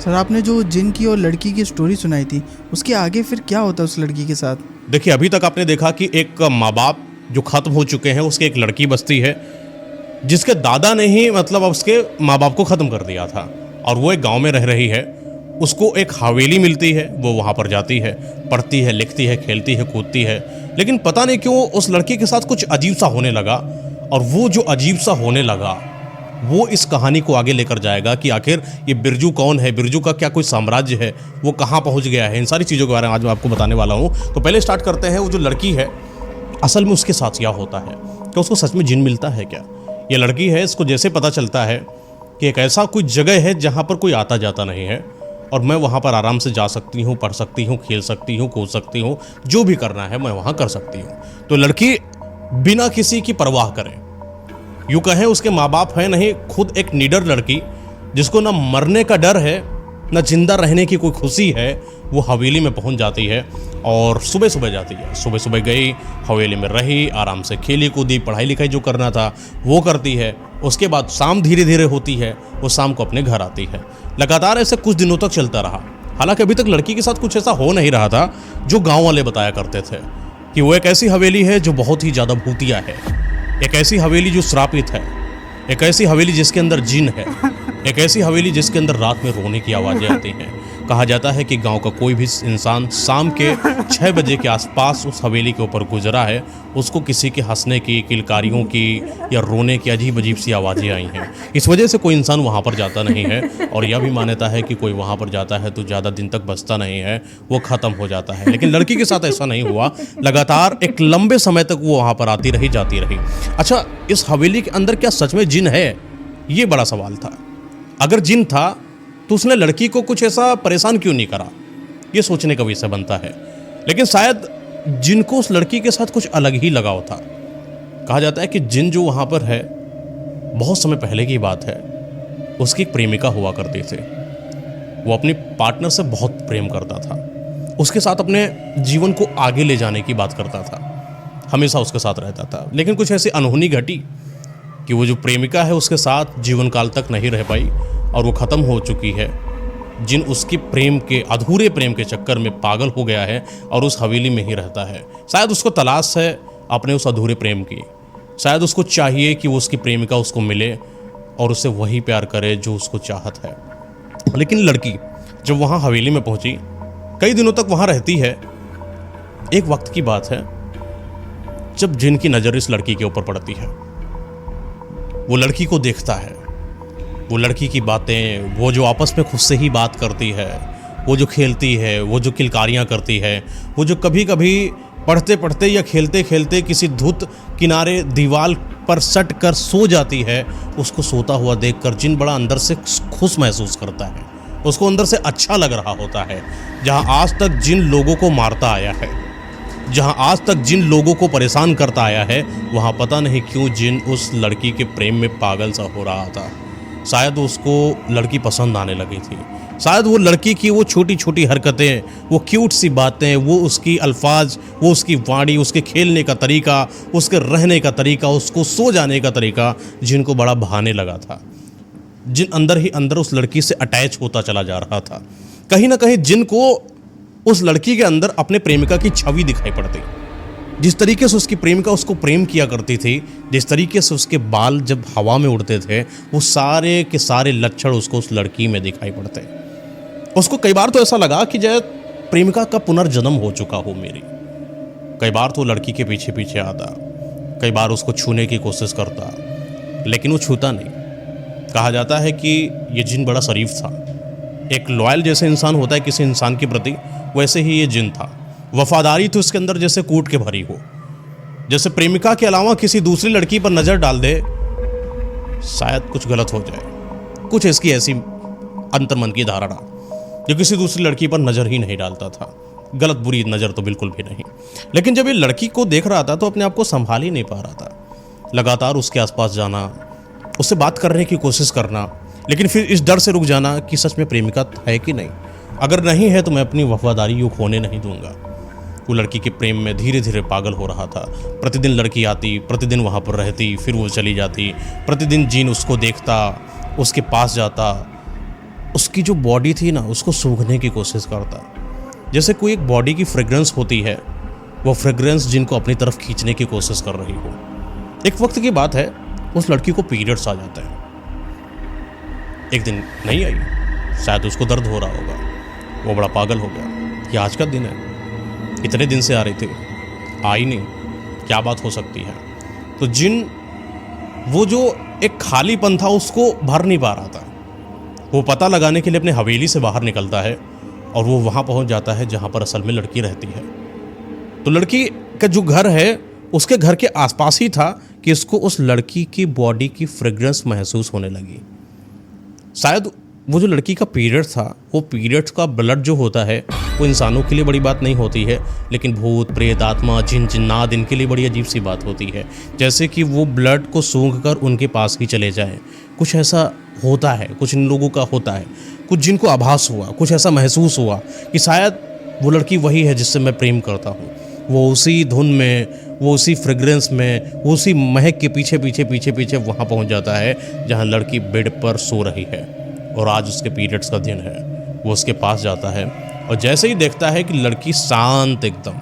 Sir आपने जो जिन की और लड़की की स्टोरी सुनाई थी, उसके आगे फिर क्या होता है उस लड़की के साथ? देखिए, अभी तक आपने देखा कि एक माँ बाप जो ख़त्म हो चुके हैं, उसके एक लड़की बसती है, जिसके दादा ने ही मतलब उसके माँ बाप को ख़त्म कर दिया था और वो एक गांव में रह रही है। उसको एक हवेली मिलती है, वो वहाँ पर जाती है, पढ़ती है, लिखती है, खेलती है, कूदती है। लेकिन पता नहीं क्यों उस लड़की के साथ कुछ अजीब सा होने लगा, और वो जो अजीब सा होने लगा वो इस कहानी को आगे लेकर जाएगा कि आखिर ये बिरजू कौन है, बिरजू का क्या कोई साम्राज्य है, वो कहाँ पहुँच गया है। इन सारी चीज़ों के बारे में आज मैं आपको बताने वाला हूँ। तो पहले स्टार्ट करते हैं, वो जो लड़की है असल में उसके साथ क्या होता है, क्या उसको सच में जिन मिलता है क्या। ये लड़की है, इसको जैसे पता चलता है कि एक ऐसा कोई जगह है जहाँ पर कोई आता जाता नहीं है और मैं वहाँ पर आराम से जा सकती हूँ, पढ़ सकती हूँ, खेल सकती हूँ, कूद सकती हूँ, जो भी करना है मैं वहाँ कर सकती हूँ। तो लड़की बिना किसी की परवाह करे, यूँ कहें उसके माँ बाप हैं नहीं, खुद एक निडर लड़की जिसको ना मरने का डर है ना जिंदा रहने की कोई खुशी है, वो हवेली में पहुंच जाती है और सुबह सुबह जाती है। सुबह सुबह गई, हवेली में रही, आराम से खेली कूदी, पढ़ाई लिखाई जो करना था वो करती है। उसके बाद शाम धीरे धीरे होती है, वो शाम को अपने घर आती है। लगातार ऐसे कुछ दिनों तक चलता रहा। हालांकि अभी तक लड़की के साथ कुछ ऐसा हो नहीं रहा था जो गाँव वाले बताया करते थे कि वो एक ऐसी हवेली है जो बहुत ही ज़्यादा भूतिया है, एक ऐसी हवेली जो श्रापित है, एक ऐसी हवेली जिसके अंदर जिन है, एक ऐसी हवेली जिसके अंदर रात में रोने की आवाज़ें आती हैं। कहा जाता है कि गांव का कोई भी इंसान शाम के 6 बजे के आसपास उस हवेली के ऊपर गुजरा है, उसको किसी के हंसने की, किलकारियों की या रोने की अजीब अजीब सी आवाज़ें आई हैं। इस वजह से कोई इंसान वहाँ पर जाता नहीं है और यह भी मान्यता है कि कोई वहाँ पर जाता है तो ज़्यादा दिन तक बचता नहीं है, वो ख़त्म हो जाता है। लेकिन लड़की के साथ ऐसा नहीं हुआ, लगातार एक लंबे समय तक वो वहाँ पर आती रही, जाती रही। अच्छा, इस हवेली के अंदर क्या सच में जिन है, ये बड़ा सवाल था। अगर जिन था तो उसने लड़की को कुछ ऐसा परेशान क्यों नहीं करा, ये सोचने का विषय बनता है। लेकिन शायद जिन को उस लड़की के साथ कुछ अलग ही लगाव था। कहा जाता है कि जिन जो वहाँ पर है, बहुत समय पहले की बात है, उसकी एक प्रेमिका हुआ करती थी। वो अपनी पार्टनर से बहुत प्रेम करता था, उसके साथ अपने जीवन को आगे ले जाने की बात करता था, हमेशा उसके साथ रहता था। लेकिन कुछ ऐसी अनहोनी घटी कि वो जो प्रेमिका है उसके साथ जीवन काल तक नहीं रह पाई और वो ख़त्म हो चुकी है। जिन उसके प्रेम के, अधूरे प्रेम के चक्कर में पागल हो गया है और उस हवेली में ही रहता है। शायद उसको तलाश है अपने उस अधूरे प्रेम की, शायद उसको चाहिए कि वो उसकी प्रेमिका उसको मिले और उससे वही प्यार करे जो उसको चाहत है। लेकिन लड़की जब वहाँ हवेली में पहुँची, कई दिनों तक वहाँ रहती है। एक वक्त की बात है जब जिन की नज़र इस लड़की के ऊपर पड़ती है। वो लड़की को देखता है, वो लड़की की बातें, वो जो आपस में खुद से ही बात करती है, वो जो खेलती है, वो जो किलकारियाँ करती है, वो जो कभी कभी पढ़ते पढ़ते या खेलते खेलते किसी धुत किनारे दीवार पर सट कर सो जाती है, उसको सोता हुआ देखकर जिन बड़ा अंदर से खुश महसूस करता है। उसको अंदर से अच्छा लग रहा होता है। जहाँ आज तक जिन लोगों को मारता आया है, जहाँ आज तक जिन लोगों को परेशान करता आया है, वहाँ पता नहीं क्यों जिन उस लड़की के प्रेम में पागल सा हो रहा था। शायद उसको लड़की पसंद आने लगी थी, शायद वो लड़की की वो छोटी छोटी हरकतें, वो क्यूट सी बातें, वो उसकी अल्फाज, वो उसकी वाणी, उसके खेलने का तरीका, उसके रहने का तरीका, उसको सो जाने का तरीका जिनको बड़ा भाने लगा था। जिन अंदर ही अंदर उस लड़की से अटैच होता चला जा रहा था। कहीं ना कहीं जिनको उस लड़की के अंदर अपने प्रेमिका की छवि दिखाई पड़ती। जिस तरीके से उसकी प्रेमिका उसको प्रेम किया करती थी, जिस तरीके से उसके बाल जब हवा में उड़ते थे, वो सारे के सारे लक्षण उसको उस लड़की में दिखाई पड़ते। उसको कई बार तो ऐसा लगा कि जय प्रेमिका का पुनर्जन्म हो चुका हो मेरी। कई बार तो लड़की के पीछे पीछे आता, कई बार उसको छूने की कोशिश करता, लेकिन वो छूता नहीं। कहा जाता है कि ये जिन बड़ा शरीफ था। एक लॉयल जैसे इंसान होता है किसी इंसान के प्रति, वैसे ही ये जिन था। वफादारी तो इसके अंदर जैसे कूट के भरी हो। जैसे प्रेमिका के अलावा किसी दूसरी लड़की पर नज़र डाल दे, शायद कुछ गलत हो जाए। कुछ इसकी ऐसी अंतर्मन की धारणा जो किसी दूसरी लड़की पर नज़र ही नहीं डालता था। गलत बुरी नज़र तो बिल्कुल भी नहीं। लेकिन जब ये लड़की को देख रहा था तो अपने आप को संभाल ही नहीं पा रहा था। लगातार उसके आसपास जाना, उससे बात करने की कोशिश करना, लेकिन फिर इस डर से रुक जाना कि सच में प्रेमिका है कि नहीं। अगर नहीं है तो मैं अपनी वफादारी यूँ खोने नहीं दूंगा। वो लड़की के प्रेम में धीरे धीरे पागल हो रहा था। प्रतिदिन लड़की आती, प्रतिदिन वहाँ पर रहती, फिर वो चली जाती। प्रतिदिन जीन उसको देखता, उसके पास जाता, उसकी जो बॉडी थी ना उसको सूंघने की कोशिश करता, जैसे कोई एक बॉडी की फ्रेग्रेंस होती है, वो फ्रेग्रेंस जिनको अपनी तरफ खींचने की कोशिश कर रही हो। एक वक्त की बात है, उस लड़की को पीरियड्स आ जाता है। एक दिन नहीं आई, शायद उसको दर्द हो रहा होगा, वो बड़ा पागल हो गया। ये आज का दिन है, इतने दिन से आ रही थी, आई नहीं, क्या बात हो सकती है। तो जिन वो जो एक खालीपन था उसको भर नहीं पा रहा था, वो पता लगाने के लिए अपने हवेली से बाहर निकलता है और वो वहाँ पहुँच जाता है जहाँ पर असल में लड़की रहती है। तो लड़की का जो घर है उसके घर के आसपास ही था कि इसको उस लड़की की बॉडी की फ्रेग्रेंस महसूस होने लगी। शायद वो जो लड़की का पीरियड था, वो पीरियड्स का ब्लड जो होता है वो इंसानों के लिए बड़ी बात नहीं होती है, लेकिन भूत प्रेत आत्मा जिन जिन्नात इनके लिए बड़ी अजीब सी बात होती है। जैसे कि वो ब्लड को सूंघकर उनके पास ही चले जाए, कुछ ऐसा होता है, कुछ इन लोगों का होता है, कुछ जिनको आभास हुआ, कुछ ऐसा महसूस हुआ कि शायद वो लड़की वही है जिससे मैं प्रेम करता हूँ। वो उसी धुन में, वो उसी फ्रेग्रेंस में, वो उसी महक के पीछे पीछे पीछे पीछे वहाँ पहुँच जाता है जहाँ लड़की बेड पर सो रही है और आज उसके पीरियड्स का दिन है। वो उसके पास जाता है और जैसे ही देखता है कि लड़की शांत एकदम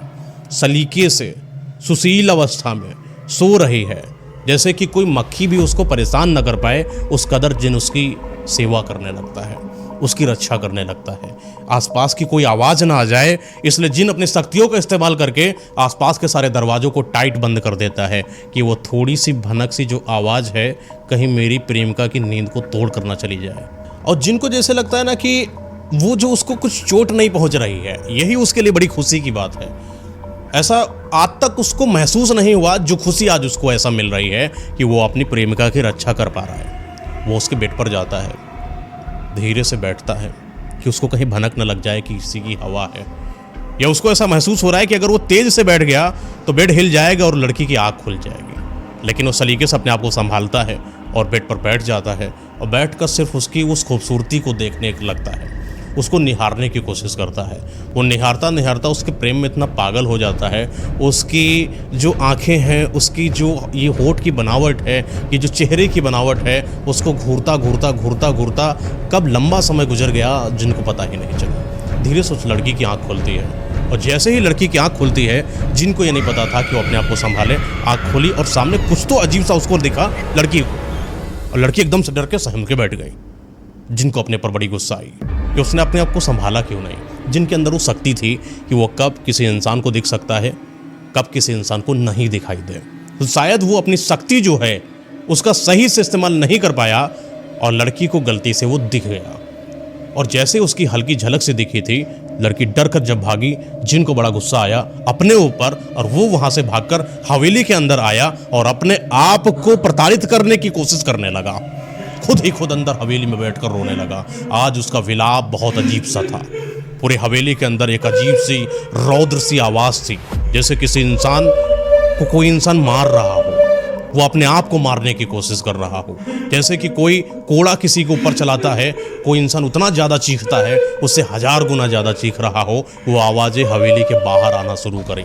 सलीके से सुशील अवस्था में सो रही है, जैसे कि कोई मक्खी भी उसको परेशान न कर पाए, उस कदर जिन उसकी सेवा करने लगता है, उसकी रक्षा करने लगता है। आसपास की कोई आवाज़ ना आ जाए इसलिए जिन अपनी शक्तियों का इस्तेमाल करके आसपास के सारे दरवाज़ों को टाइट बंद कर देता है कि वो थोड़ी सी भनक सी जो आवाज़ है कहीं मेरी प्रेमिका की नींद को तोड़ कर ना चली जाए। और जिनको जैसे लगता है ना कि वो जो उसको कुछ चोट नहीं पहुंच रही है, यही उसके लिए बड़ी खुशी की बात है। ऐसा आज तक उसको महसूस नहीं हुआ जो खुशी आज उसको ऐसा मिल रही है कि वो अपनी प्रेमिका की रक्षा कर पा रहा है। वो उसके बेड पर जाता है, धीरे से बैठता है कि उसको कहीं भनक न लग जाए कि किसी की हवा है, या उसको ऐसा महसूस हो रहा है कि अगर वो तेज से बैठ गया तो बेड हिल जाएगा और लड़की की आँख खुल जाएगी। लेकिन वो सलीके से अपने आप को संभालता है और बेड पर बैठ जाता है और बैठकर सिर्फ उसकी उस खूबसूरती को देखने लगता है, उसको निहारने की कोशिश करता है। वो निहारता निहारता उसके प्रेम में इतना पागल हो जाता है, उसकी जो आंखें हैं, उसकी जो ये होठ की बनावट है, ये जो चेहरे की बनावट है, उसको घूरता घूरता घूरता घूरता कब लंबा समय गुजर गया जिनको पता ही नहीं चला। धीरे से उस लड़की की आँख खुलती है और जैसे ही लड़की की आँख खुलती है, जिनको ये नहीं पता था कि वो अपने आप को संभाले, आँख खोली और सामने कुछ तो अजीब सा उसको दिखा लड़की को, और लड़की एकदम से डर के सहम के बैठ गई। जिनको अपने पर बड़ी गुस्सा आई कि उसने अपने आप को संभाला क्यों नहीं। जिनके अंदर वो शक्ति थी कि वो कब किसी इंसान को दिख सकता है, कब किसी इंसान को नहीं दिखाई दे, तो शायद वो अपनी शक्ति जो है उसका सही से इस्तेमाल नहीं कर पाया और लड़की को गलती से वो दिख गया। और जैसे उसकी हल्की झलक से दिखी थी, लड़की डर कर जब भागी, जिनको बड़ा गुस्सा आया अपने ऊपर और वो वहाँ से भागकर हवेली के अंदर आया और अपने आप को प्रताड़ित करने की कोशिश करने लगा। खुद ही खुद अंदर हवेली में बैठकर रोने लगा। आज उसका विलाप बहुत अजीब सा था। पूरे हवेली के अंदर एक अजीब सी रौद्र सी आवाज़ थी, जैसे किसी इंसान को कोई इंसान मार रहा हो, वो अपने आप को मारने की कोशिश कर रहा हो। जैसे कि कोई कोड़ा किसी के ऊपर चलाता है, कोई इंसान उतना ज़्यादा चीखता है, उससे 1000 गुना ज़्यादा चीख रहा हो। वो आवाज़ें हवेली के बाहर आना शुरू करी।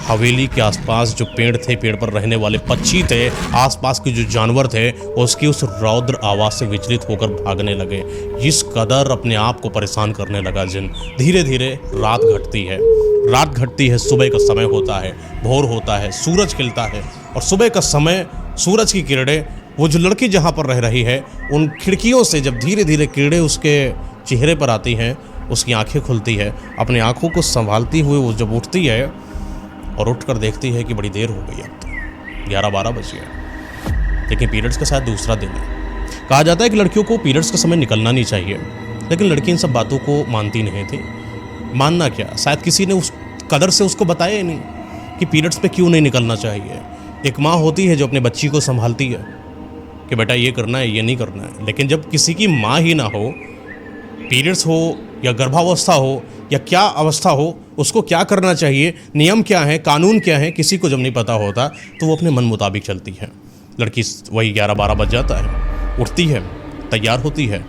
हवेली के आसपास जो पेड़ थे, पेड़ पर रहने वाले पक्षी थे, आसपास के जो जानवर थे, उसकी उस रौद्र आवाज़ से विचलित होकर भागने लगे। इस कदर अपने आप को परेशान करने लगा जिन। धीरे धीरे रात घटती है, रात घटती है, सुबह का समय होता है, भोर होता है, सूरज खिलता है और सुबह का समय सूरज की किरणें, वो जो लड़की जहाँ पर रह रही है उन खिड़कियों से जब धीरे धीरे किरणें उसके चेहरे पर आती हैं, उसकी आंखें खुलती है। अपनी आंखों को संभालती हुए वो जब उठती है और उठकर देखती है कि बड़ी देर हो गई, अब तो 11-12 बज गए, लेकिन पीरियड्स का शायद दूसरा दिन है। कहा जाता है कि लड़कियों को पीरियड्स का समय निकलना नहीं चाहिए, लेकिन लड़की इन सब बातों को मानती नहीं थी। मानना क्या, शायद किसी ने उस कदर से उसको बताया ही नहीं कि पीरियड्स पे क्यों नहीं निकलना चाहिए। एक माँ होती है जो अपने बच्ची को संभालती है कि बेटा ये करना है, ये नहीं करना है, लेकिन जब किसी की माँ ही ना हो, पीरियड्स हो या गर्भावस्था हो या क्या अवस्था हो, उसको क्या करना चाहिए, नियम क्या है, कानून क्या है, किसी को जब नहीं पता होता तो वो अपने मन मुताबिक चलती है। लड़की वही 11-12 बज जाता है, उठती है, तैयार होती है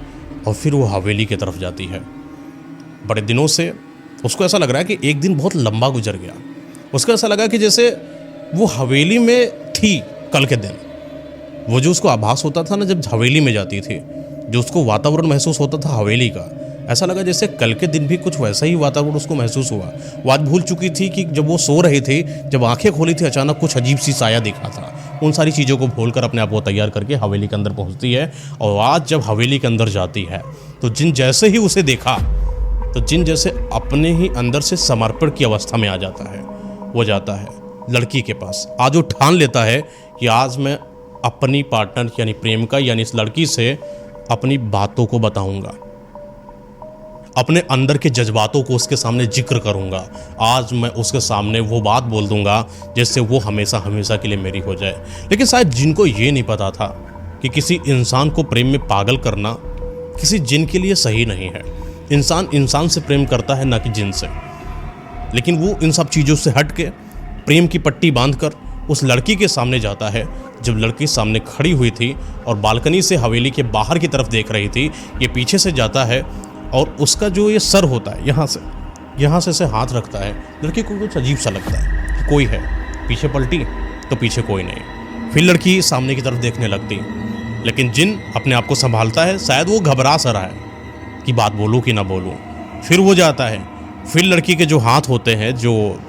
और फिर वो हवेली की तरफ जाती है। बड़े दिनों से उसको ऐसा लग रहा है कि एक दिन बहुत लंबा गुजर गया। उसको ऐसा लगा कि जैसे वो हवेली में थी कल के दिन। वो जो उसको आभास होता था ना जब हवेली में जाती थी, जो उसको वातावरण महसूस होता था हवेली का, ऐसा लगा जैसे कल के दिन भी कुछ वैसा ही वातावरण उसको महसूस हुआ। वो आज भूल चुकी थी कि जब वो सो रही थी, जब आंखें खोली थी, अचानक कुछ अजीब सी साया दिखा था। उन सारी चीज़ों को भूलकर अपने आप को तैयार करके हवेली के अंदर पहुंचती है। और आज जब हवेली के अंदर जाती है तो जिन जैसे ही उसे देखा तो जिन जैसे अपने ही अंदर से समर्पण की अवस्था में आ जाता है। वो जाता है लड़की के पास। आज वो ठान लेता है कि आज मैं अपनी पार्टनर यानी प्रेमिका यानी इस लड़की से अपनी बातों को बताऊंगा, अपने अंदर के जज्बातों को उसके सामने जिक्र करूंगा। आज मैं उसके सामने वो बात बोल दूंगा जिससे वो हमेशा हमेशा के लिए मेरी हो जाए। लेकिन शायद जिनको ये नहीं पता था कि किसी इंसान को प्रेम में पागल करना किसी जिन के लिए सही नहीं है। इंसान इंसान से प्रेम करता है, ना कि जिन से। लेकिन वो इन सब चीज़ों से हट के प्रेम की पट्टी बांधकर उस लड़की के सामने जाता है। जब लड़की सामने खड़ी हुई थी और बालकनी से हवेली के बाहर की तरफ देख रही थी, ये पीछे से जाता है और उसका जो ये सर होता है यहाँ से हाथ रखता है। लड़की को कुछ अजीब सा लगता है कि कोई है। पीछे पलटी तो पीछे कोई नहीं। फिर लड़की सामने की तरफ देखने लगती, लेकिन जिन अपने आप को संभालता है। शायद वो घबरा सा रहा है कि बात बोलूँ कि ना बोलूँ। फिर वो जाता है। फिर लड़की के जो हाथ होते हैं, जो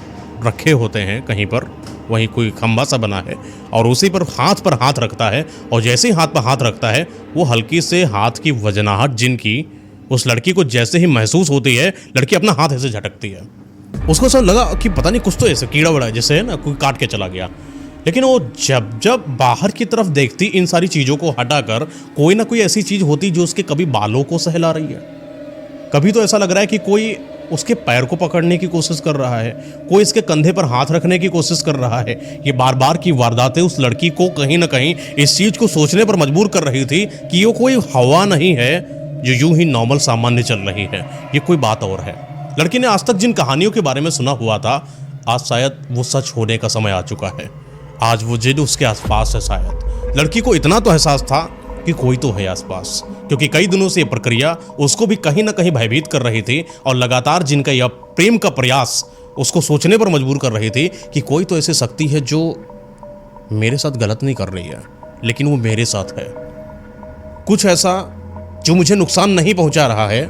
रखे होते हैं कहीं पर, वहीं कोई खंभा सा बना है और उसी पर हाथ रखता है। और जैसे ही हाथ पर हाथ रखता है, वो हल्की से हाथ की वजनाहट जिनकी उस लड़की को जैसे ही महसूस होती है, लड़की अपना हाथ ऐसे झटकती है। उसको सब लगा कि पता नहीं कुछ तो ऐसे कीड़ा वड़ा जैसे है ना, कोई काट के चला गया। लेकिन वो जब बाहर की तरफ देखती, इन सारी चीज़ों को हटाकर कोई ना कोई ऐसी चीज़ होती जो उसके कभी बालों को सहला रही है, कभी तो ऐसा लग रहा है कि कोई उसके पैर को पकड़ने की कोशिश कर रहा है, कोई इसके कंधे पर हाथ रखने की कोशिश कर रहा है। ये बार बार की वारदातें उस लड़की को कहीं ना कहीं इस चीज़ को सोचने पर मजबूर कर रही थी कि ये कोई हवा नहीं है जो यूं ही नॉर्मल सामान्य चल रही है, ये कोई बात और है। लड़की ने आज तक जिन कहानियों के बारे में सुना हुआ था, आज शायद वो सच होने का समय आ चुका है। आज वो जिन उसके आसपास है। शायद लड़की को इतना तो एहसास था कि कोई तो है आसपास, क्योंकि कई दिनों से ये प्रक्रिया उसको भी कहीं ना कहीं भयभीत कर रही थी। और लगातार जिनका यह प्रेम का प्रयास उसको सोचने पर मजबूर कर रही थी कि कोई तो ऐसी शक्ति है जो मेरे साथ गलत नहीं कर रही है, लेकिन वो मेरे साथ है। कुछ ऐसा जो मुझे नुकसान नहीं पहुंचा रहा है,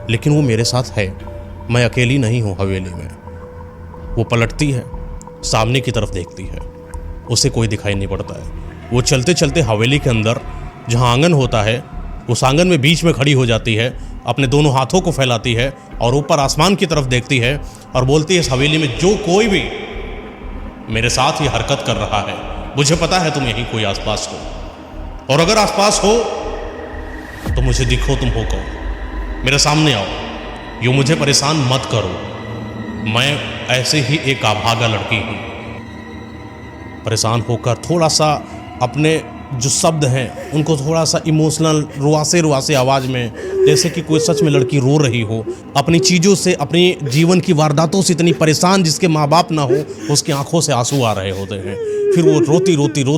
लेकिन वो मेरे साथ है। मैं अकेली नहीं हूं हवेली में। वो पलटती है, सामने की तरफ देखती है, उसे कोई दिखाई नहीं पड़ता है। वो चलते चलते हवेली के अंदर जहां आंगन होता है, उस आंगन में बीच में खड़ी हो जाती है, अपने दोनों हाथों को फैलाती है और ऊपर आसमान की तरफ देखती है और बोलती है, इस हवेली में जो कोई भी मेरे साथ ही हरकत कर रहा है, मुझे पता है तुम यहीं कोई आसपास हो, और अगर आसपास हो तो मुझे दिखो, तुम हो कौन, मेरे सामने आओ, यूँ मुझे परेशान मत करो। मैं ऐसे ही एक अभागा लड़की हूँ। परेशान होकर थोड़ा सा अपने जो शब्द हैं उनको थोड़ा सा इमोशनल रुआसे आवाज़ में, जैसे कि कोई सच में लड़की रो रही हो, अपनी चीज़ों से, अपनी जीवन की वारदातों से इतनी परेशान, जिसके माँ बाप ना हो, उसकी आंखों से आंसू आ रहे होते हैं। फिर वो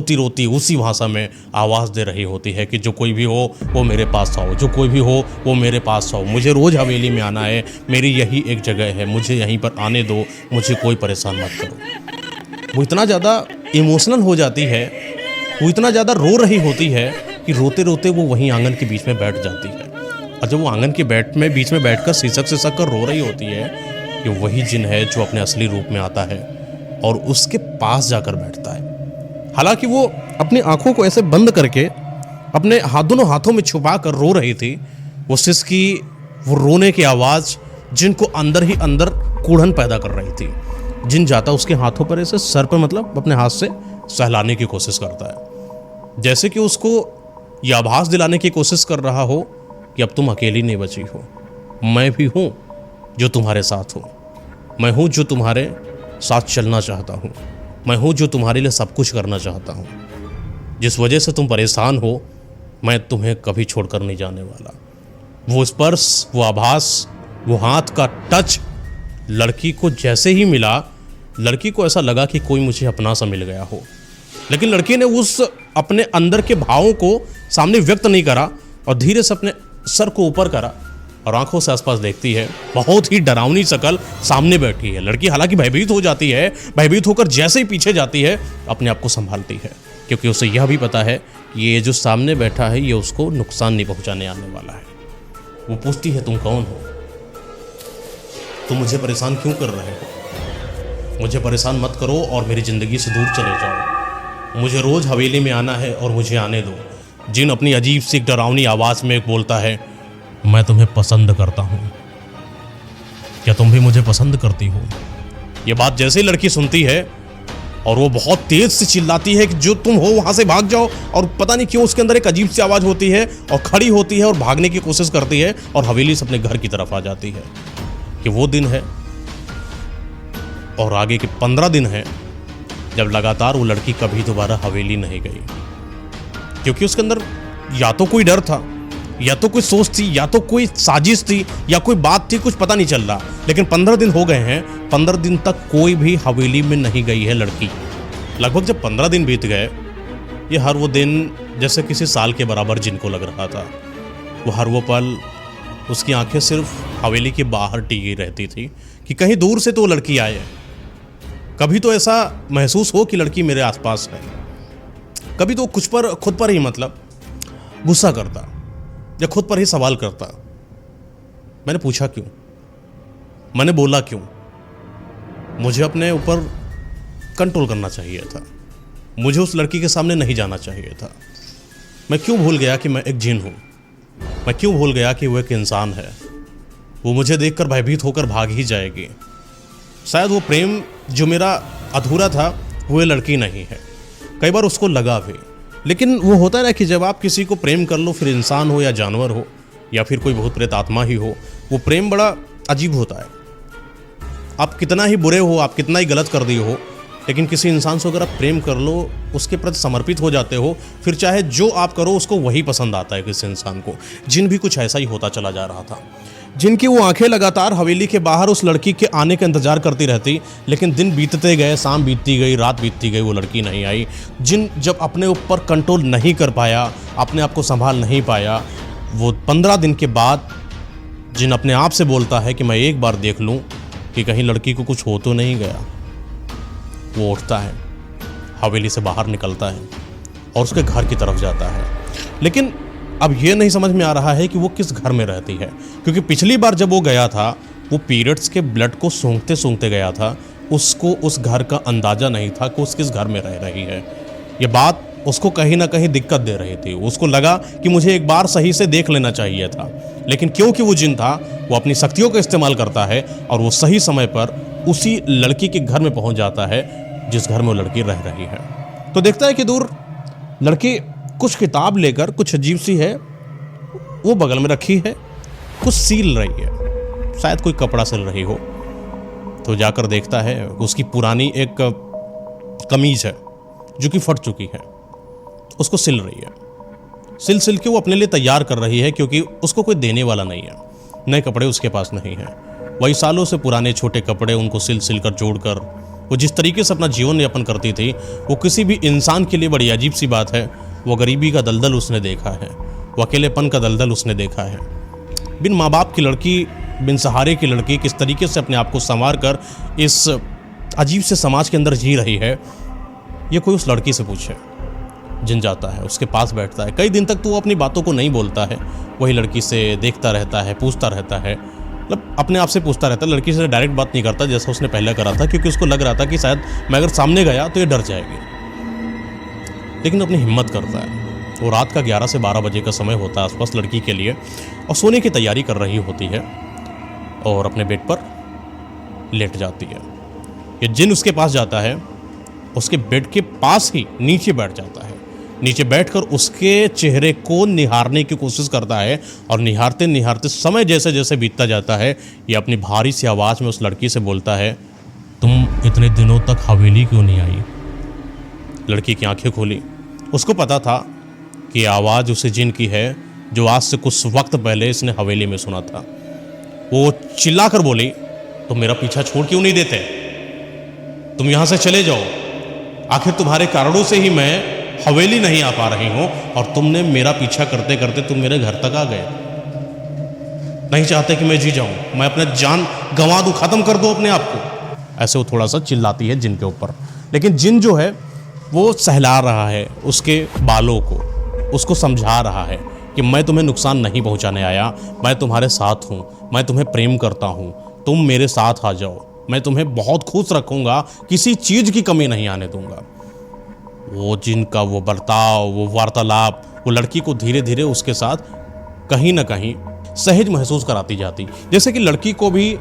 रोती उसी भाषा में आवाज़ दे रही होती है कि जो कोई भी हो वो मेरे पास आओ, जो कोई भी हो वो मेरे पास आओ, मुझे रोज़ हवेली में आना है, मेरी यही एक जगह है, मुझे यहीं पर आने दो, मुझे कोई परेशान मत करो। वो इतना ज़्यादा इमोशनल हो जाती है, वो इतना ज़्यादा रो रही होती है कि रोते रोते वो वहीं आंगन के बीच में बैठ जाती है। और जब वो आंगन के बीच में बैठकर सिसक कर रो रही होती है कि वही जिन है जो अपने असली रूप में आता है और उसके पास जाकर बैठता है। हालांकि वो अपनी आंखों को ऐसे बंद करके अपने दोनों हाथों में छुपा कर रो रही थी। वो सिसकी, वो रोने की आवाज़ जिनको अंदर ही अंदर कूढ़न पैदा कर रही थी। जिन जाता उसके हाथों पर ऐसे सर पर, मतलब अपने हाथ से सहलाने की कोशिश करता है, जैसे कि उसको यह आभास दिलाने की कोशिश कर रहा हो कि अब तुम अकेली नहीं बची हो, मैं भी हूँ जो तुम्हारे साथ हूँ, मैं हूँ जो तुम्हारे साथ चलना चाहता हूँ, मैं हूँ जो तुम्हारे लिए सब कुछ करना चाहता हूँ। जिस वजह से तुम परेशान हो, मैं तुम्हें कभी छोड़कर नहीं जाने वाला। वो स्पर्श, वो आभास, वो हाथ का टच लड़की को जैसे ही मिला, लड़की को ऐसा लगा कि कोई मुझे अपना सा मिल गया हो। लेकिन लड़की ने उस अपने अंदर के भावों को सामने व्यक्त नहीं करा और धीरे से अपने सर को ऊपर करा और आंखों से आसपास देखती है। बहुत ही डरावनी शक्ल सामने बैठी है लड़की। हालांकि भयभीत हो जाती है, भयभीत होकर जैसे ही पीछे जाती है, अपने आप को संभालती है क्योंकि उसे यह भी पता है कि ये जो सामने बैठा है ये उसको नुकसान नहीं पहुंचाने आने वाला है। वो पूछती है, तुम कौन हो? तुम मुझे परेशान क्यों कर रहे हो? मुझे परेशान मत करो और मेरी ज़िंदगी से दूर चले जाओ। मुझे रोज़ हवेली में आना है और मुझे आने दो। जिन अपनी अजीब सी डरावनी आवाज़ में बोलता है, मैं तुम्हें पसंद करता हूँ, क्या तुम भी मुझे पसंद करती हो? ये बात जैसे ही लड़की सुनती है और वो बहुत तेज से चिल्लाती है कि जो तुम हो वहाँ से भाग जाओ, और पता नहीं क्यों उसके अंदर एक अजीब सी आवाज़ होती है और खड़ी होती है और भागने की कोशिश करती है और हवेली से अपने घर की तरफ आ जाती है। कि वो दिन है और आगे के 15 दिन है जब लगातार वो लड़की कभी दोबारा हवेली नहीं गई, क्योंकि उसके अंदर या तो कोई डर था, या तो कोई सोच थी, या तो कोई साजिश थी, या कोई बात थी, कुछ पता नहीं चल रहा। लेकिन 15 दिन हो गए हैं, 15 दिन तक कोई भी हवेली में नहीं गई है लड़की। लगभग जब 15 दिन बीत गए, ये हर वो दिन जैसे किसी साल के बराबर जिनको लग रहा था। वो हर वो पल उसकी आंखें सिर्फ हवेली के बाहर टिकी रहती थी कि कहीं दूर से तो वो लड़की आए, कभी तो ऐसा महसूस हो कि लड़की मेरे आसपास है। कभी तो खुद पर ही मतलब गुस्सा करता या खुद पर ही सवाल करता, मैंने पूछा क्यों, मैंने बोला क्यों, मुझे अपने ऊपर कंट्रोल करना चाहिए था, मुझे उस लड़की के सामने नहीं जाना चाहिए था। मैं क्यों भूल गया कि मैं एक जिन हूँ, मैं क्यों भूल गया कि वो एक इंसान है। वो मुझे देखकर भयभीत होकर भाग ही जाएगी। शायद वो प्रेम जो मेरा अधूरा था वो ये लड़की नहीं है। कई बार उसको लगा भी, लेकिन वो होता है ना कि जब आप किसी को प्रेम कर लो, फिर इंसान हो या जानवर हो या फिर कोई भूत प्रेत आत्मा ही हो, वो प्रेम बड़ा अजीब होता है। आप कितना ही बुरे हो, आप कितना ही गलत कर दिए हो, लेकिन किसी इंसान से अगर आप प्रेम कर लो, उसके प्रति समर्पित हो जाते हो, फिर चाहे जो आप करो उसको वही पसंद आता है किसी इंसान को। जिन भी कुछ ऐसा ही होता चला जा रहा था। जिनकी वो आंखें लगातार हवेली के बाहर उस लड़की के आने का इंतजार करती रहती, लेकिन दिन बीतते गए, शाम बीतती गई, रात बीतती गई, वो लड़की नहीं आई। जिन जब अपने ऊपर कंट्रोल नहीं कर पाया, अपने आप को संभाल नहीं पाया, वो 15 दिन के बाद जिन अपने आप से बोलता है कि मैं एक बार देख लूं कि कहीं लड़की को कुछ हो तो नहीं गया, वो उठता है, हवेली से बाहर निकलता है और उसके घर की तरफ जाता है। लेकिन अब ये नहीं समझ में आ रहा है कि वो किस घर में रहती है, क्योंकि पिछली बार जब वो गया था वो पीरियड्स के ब्लड को सूंघते सूंघते गया था। उसको उस घर का अंदाज़ा नहीं था कि उस किस घर में रह रही है। ये बात उसको कहीं ना कहीं दिक्कत दे रही थी। उसको लगा कि मुझे एक बार सही से देख लेना चाहिए था, लेकिन क्योंकि वो जिन था, वो अपनी शक्तियों का इस्तेमाल करता है और वो सही समय पर उसी लड़की के घर में पहुंच जाता है जिस घर में वो लड़की रह रही है। तो देखता है कि दूर लड़की कुछ किताब लेकर, कुछ अजीब सी है वो बगल में रखी है, कुछ सील रही है, शायद कोई कपड़ा सिल रही हो। तो जाकर देखता है उसकी पुरानी एक कमीज है जो कि फट चुकी है, उसको सिल रही है। सिल के वो अपने लिए तैयार कर रही है, क्योंकि उसको कोई देने वाला नहीं है, नए कपड़े उसके पास नहीं हैं। वही सालों से पुराने छोटे कपड़े, उनको सिल कर जोड़कर वो जिस तरीके से अपना जीवन यापन करती थी, वो किसी भी इंसान के लिए बड़ी अजीब सी बात है। वो गरीबी का दलदल उसने देखा है, वो अकेलेपन का दलदल उसने देखा है। बिन माँ बाप की लड़की, बिन सहारे की लड़की किस तरीके से अपने आप को संवार कर इस अजीब से समाज के अंदर जी रही है, ये कोई उस लड़की से पूछे। जिन जाता है, उसके पास बैठता है। कई दिन तक तो वो अपनी बातों को नहीं बोलता है, वही लड़की से देखता रहता है, पूछता रहता है, मतलब अपने आप से पूछता रहता है। लड़की से डायरेक्ट बात नहीं करता जैसा उसने पहले करा था, क्योंकि उसको लग रहा था कि शायद मैं अगर सामने गया तो ये डर जाएगी। लेकिन अपनी हिम्मत करता है। वो रात का 11 से 12 बजे का समय होता है आसपास लड़की के लिए, और सोने की तैयारी कर रही होती है और अपने बेड पर लेट जाती है। ये जिन उसके पास जाता है, उसके बेड के पास ही नीचे बैठ जाता है। नीचे बैठकर उसके चेहरे को निहारने की कोशिश करता है, और निहारते निहारते समय जैसे जैसे बीतता जाता है, ये अपनी भारी सी आवाज़ में उस लड़की से बोलता है, तुम इतने दिनों तक हवेली क्यों नहीं आई? लड़की की आंखें खोली। उसको पता था कि आवाज़ उसी जिन की है जो आज से कुछ वक्त पहले इसने हवेली में सुना था। वो चिल्लाकर बोली, तुम मेरा पीछा छोड़ क्यों नहीं देते? तुम यहाँ से चले जाओ। आखिर तुम्हारे कारणों से ही मैं हवेली नहीं आ पा रही हूँ, और तुमने मेरा पीछा करते करते तुम मेरे घर तक आ गए। नहीं चाहते कि मैं जी जाऊँ, मैं अपना जान गंवा दूँ, ख़त्म कर दो अपने आप को। ऐसे वो थोड़ा सा चिल्लाती है जिन के ऊपर। लेकिन जिन जो है वो सहला रहा है उसके बालों को, उसको समझा रहा है कि मैं तुम्हें नुकसान नहीं पहुंचाने आया, मैं तुम्हारे साथ हूँ, मैं तुम्हें प्रेम करता हूँ, तुम मेरे साथ आ जाओ, मैं तुम्हें बहुत खुश रखूँगा, किसी चीज़ की कमी नहीं आने दूंगा। वो जिनका वो बर्ताव, वो वार्तालाप, वो लड़की को धीरे धीरे उसके साथ कहीं ना कहीं सहज महसूस कराती जाती, जैसे कि लड़की को भी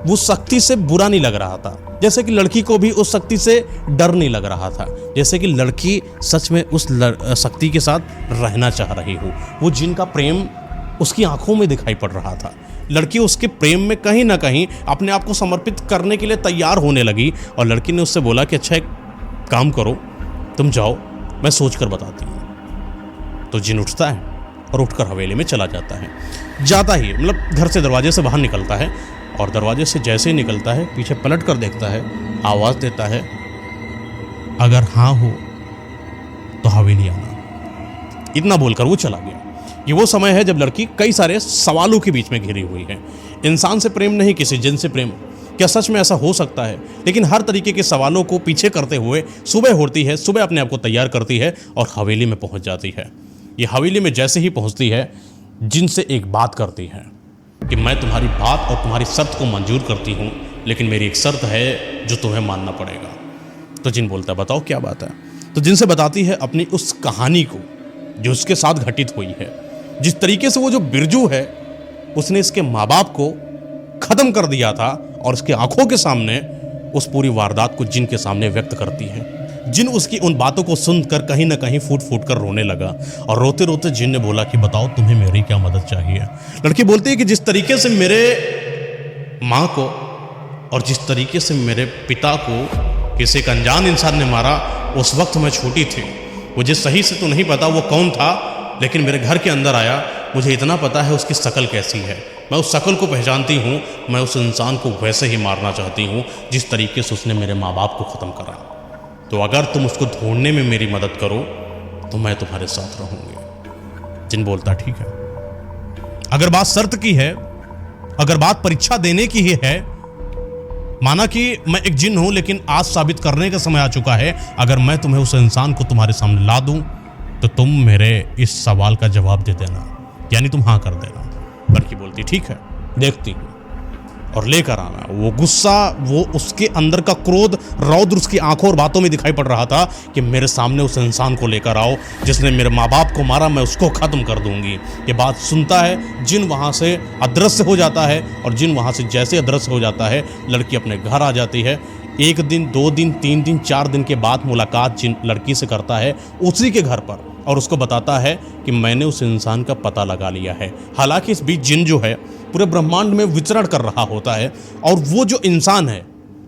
वो शक्ति से बुरा नहीं लग रहा था, जैसे कि लड़की को भी उस शक्ति से डर नहीं लग रहा था, जैसे कि लड़की सच में उस शक्ति के साथ रहना चाह रही हो। वो जिनका प्रेम उसकी आंखों में दिखाई पड़ रहा था। लड़की उसके प्रेम में कहीं ना कहीं अपने आप को समर्पित करने के लिए तैयार होने लगी और लड़की ने उससे बोला कि अच्छा एक काम करो, तुम जाओ, मैं सोच कर बताती हूँ। तो जिन उठता है और उठकर हवेली में चला जाता है। जाता ही मतलब घर से दरवाजे से बाहर निकलता है और दरवाजे से जैसे ही निकलता है पीछे पलट कर देखता है, आवाज़ देता है, अगर हाँ हो तो हवेली आना। इतना बोलकर वो चला गया। ये वो समय है जब लड़की कई सारे सवालों के बीच में घिरी हुई है। इंसान से प्रेम नहीं, किसी जिन से प्रेम, क्या सच में ऐसा हो सकता है? लेकिन हर तरीके के सवालों को पीछे करते हुए सुबह होती है, सुबह अपने आप को तैयार करती है और हवेली में पहुंच जाती है। ये हवेली में जैसे ही पहुंचती है, जिन से एक बात करती है कि मैं तुम्हारी बात और तुम्हारी शर्त को मंजूर करती हूँ, लेकिन मेरी एक शर्त है जो तुम्हें मानना पड़ेगा। तो जिन बोलता है बताओ क्या बात है। तो जिन से बताती है अपनी उस कहानी को जो उसके साथ घटित हुई है, जिस तरीके से वो जो बिरजू है उसने इसके माँ बाप को ख़त्म कर दिया था और उसकी आंखों के सामने उस पूरी वारदात को जिन के सामने व्यक्त करती है। जिन उसकी उन बातों को सुनकर कहीं ना कहीं फूट फूट कर रोने लगा और रोते रोते जिन ने बोला कि बताओ तुम्हें मेरी क्या मदद चाहिए। लड़की बोलती है कि जिस तरीके से मेरे माँ को और जिस तरीके से मेरे पिता को किसी एक अनजान इंसान ने मारा, उस वक्त मैं छोटी थी, मुझे सही से तो नहीं पता वो कौन था, लेकिन मेरे घर के अंदर आया, मुझे इतना पता है उसकी शक्ल कैसी है, मैं उस शक्ल को पहचानती हूँ, मैं उस इंसान को वैसे ही मारना चाहती हूँ जिस तरीके से उसने मेरे माँ बाप को ख़त्म करा। तो अगर तुम उसको ढूंढने में मेरी मदद करो तो मैं तुम्हारे साथ रहूँगी। जिन बोलता ठीक है, अगर बात शर्त की है, अगर बात परीक्षा देने की ही है, माना कि मैं एक जिन हूं लेकिन आज साबित करने का समय आ चुका है, अगर मैं तुम्हें उस इंसान को तुम्हारे सामने ला दूं तो तुम मेरे इस सवाल का जवाब दे देना, यानी तुम हाँ कर देना। लड़की बोलती ठीक है, देखती हूँ और लेकर आना। वो गुस्सा, वो उसके अंदर का क्रोध, रौद्र उसकी आंखों और बातों में दिखाई पड़ रहा था कि मेरे सामने उस इंसान को लेकर आओ जिसने मेरे माँ बाप को मारा, मैं उसको ख़त्म कर दूंगी। ये बात सुनता है, जिन वहाँ से अदृश्य हो जाता है और जिन वहाँ से जैसे अदृश्य हो जाता है, लड़की अपने घर आ जाती है। 1 दिन, 2 दिन, 3 दिन, 4 दिन के बाद मुलाकात जिन लड़की से करता है उसी के घर पर और उसको बताता है कि मैंने उस इंसान का पता लगा लिया है। हालांकि इस बीच जिन जो है पूरे ब्रह्मांड में विचरण कर रहा होता है और वो जो इंसान है,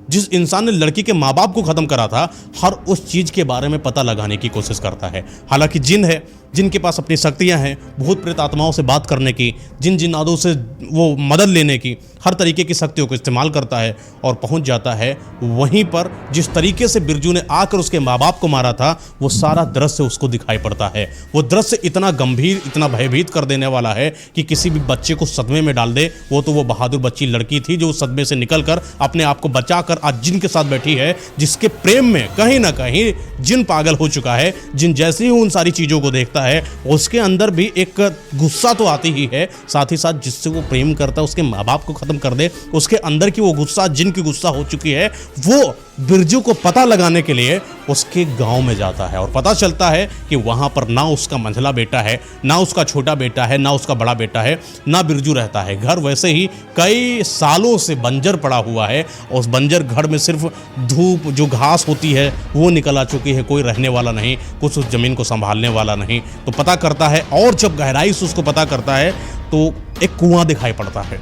जिस इंसान ने लड़की के माँ बाप को ख़त्म करा था, हर उस चीज़ के बारे में पता लगाने की कोशिश करता है। हालांकि जिन है, जिनके पास अपनी शक्तियां हैं, भूत प्रेत आत्माओं से बात करने की, जिन जिन्नादों से वो मदद लेने की, हर तरीके की शक्तियों को इस्तेमाल करता है और पहुंच जाता है वहीं पर जिस तरीके से बिरजू ने आकर उसके माँ बाप को मारा था। वो सारा दृश्य उसको दिखाई पड़ता है। वो दृश्य इतना गंभीर, इतना भयभीत कर देने वाला है कि किसी भी बच्चे को सदमे में डाल दे। वो तो वो बहादुर बच्ची लड़की थी जो उस सदमे से निकल कर अपने आप को बचाकर आज जिन के साथ बैठी है, जिसके प्रेम में कहीं ना कहीं जिन पागल हो चुका है। जिन जैसे ही उन सारी चीज़ों को देखता है उसके अंदर भी एक गुस्सा तो आती ही है, साथ ही साथ जिससे वो प्रेम करता है उसके माँ बाप को ख़त्म कर दे, उसके अंदर की वो गुस्सा, जिन की गुस्सा हो चुकी है, वो बिरजू को पता लगाने के लिए उसके गांव में जाता है और पता चलता है कि वहां पर ना उसका मंझला बेटा है, ना उसका छोटा बेटा है, ना उसका बड़ा बेटा है, ना बिरजू रहता है। घर वैसे ही कई सालों से बंजर पड़ा हुआ है और उस बंजर घर में सिर्फ धूप, जो घास होती है वो निकल आ चुकी है, कोई रहने वाला नहीं, कुछ उस ज़मीन को संभालने वाला नहीं। तो पता करता है और जब गहराई से उसको पता करता है तो एक कुआं दिखाई पड़ता है,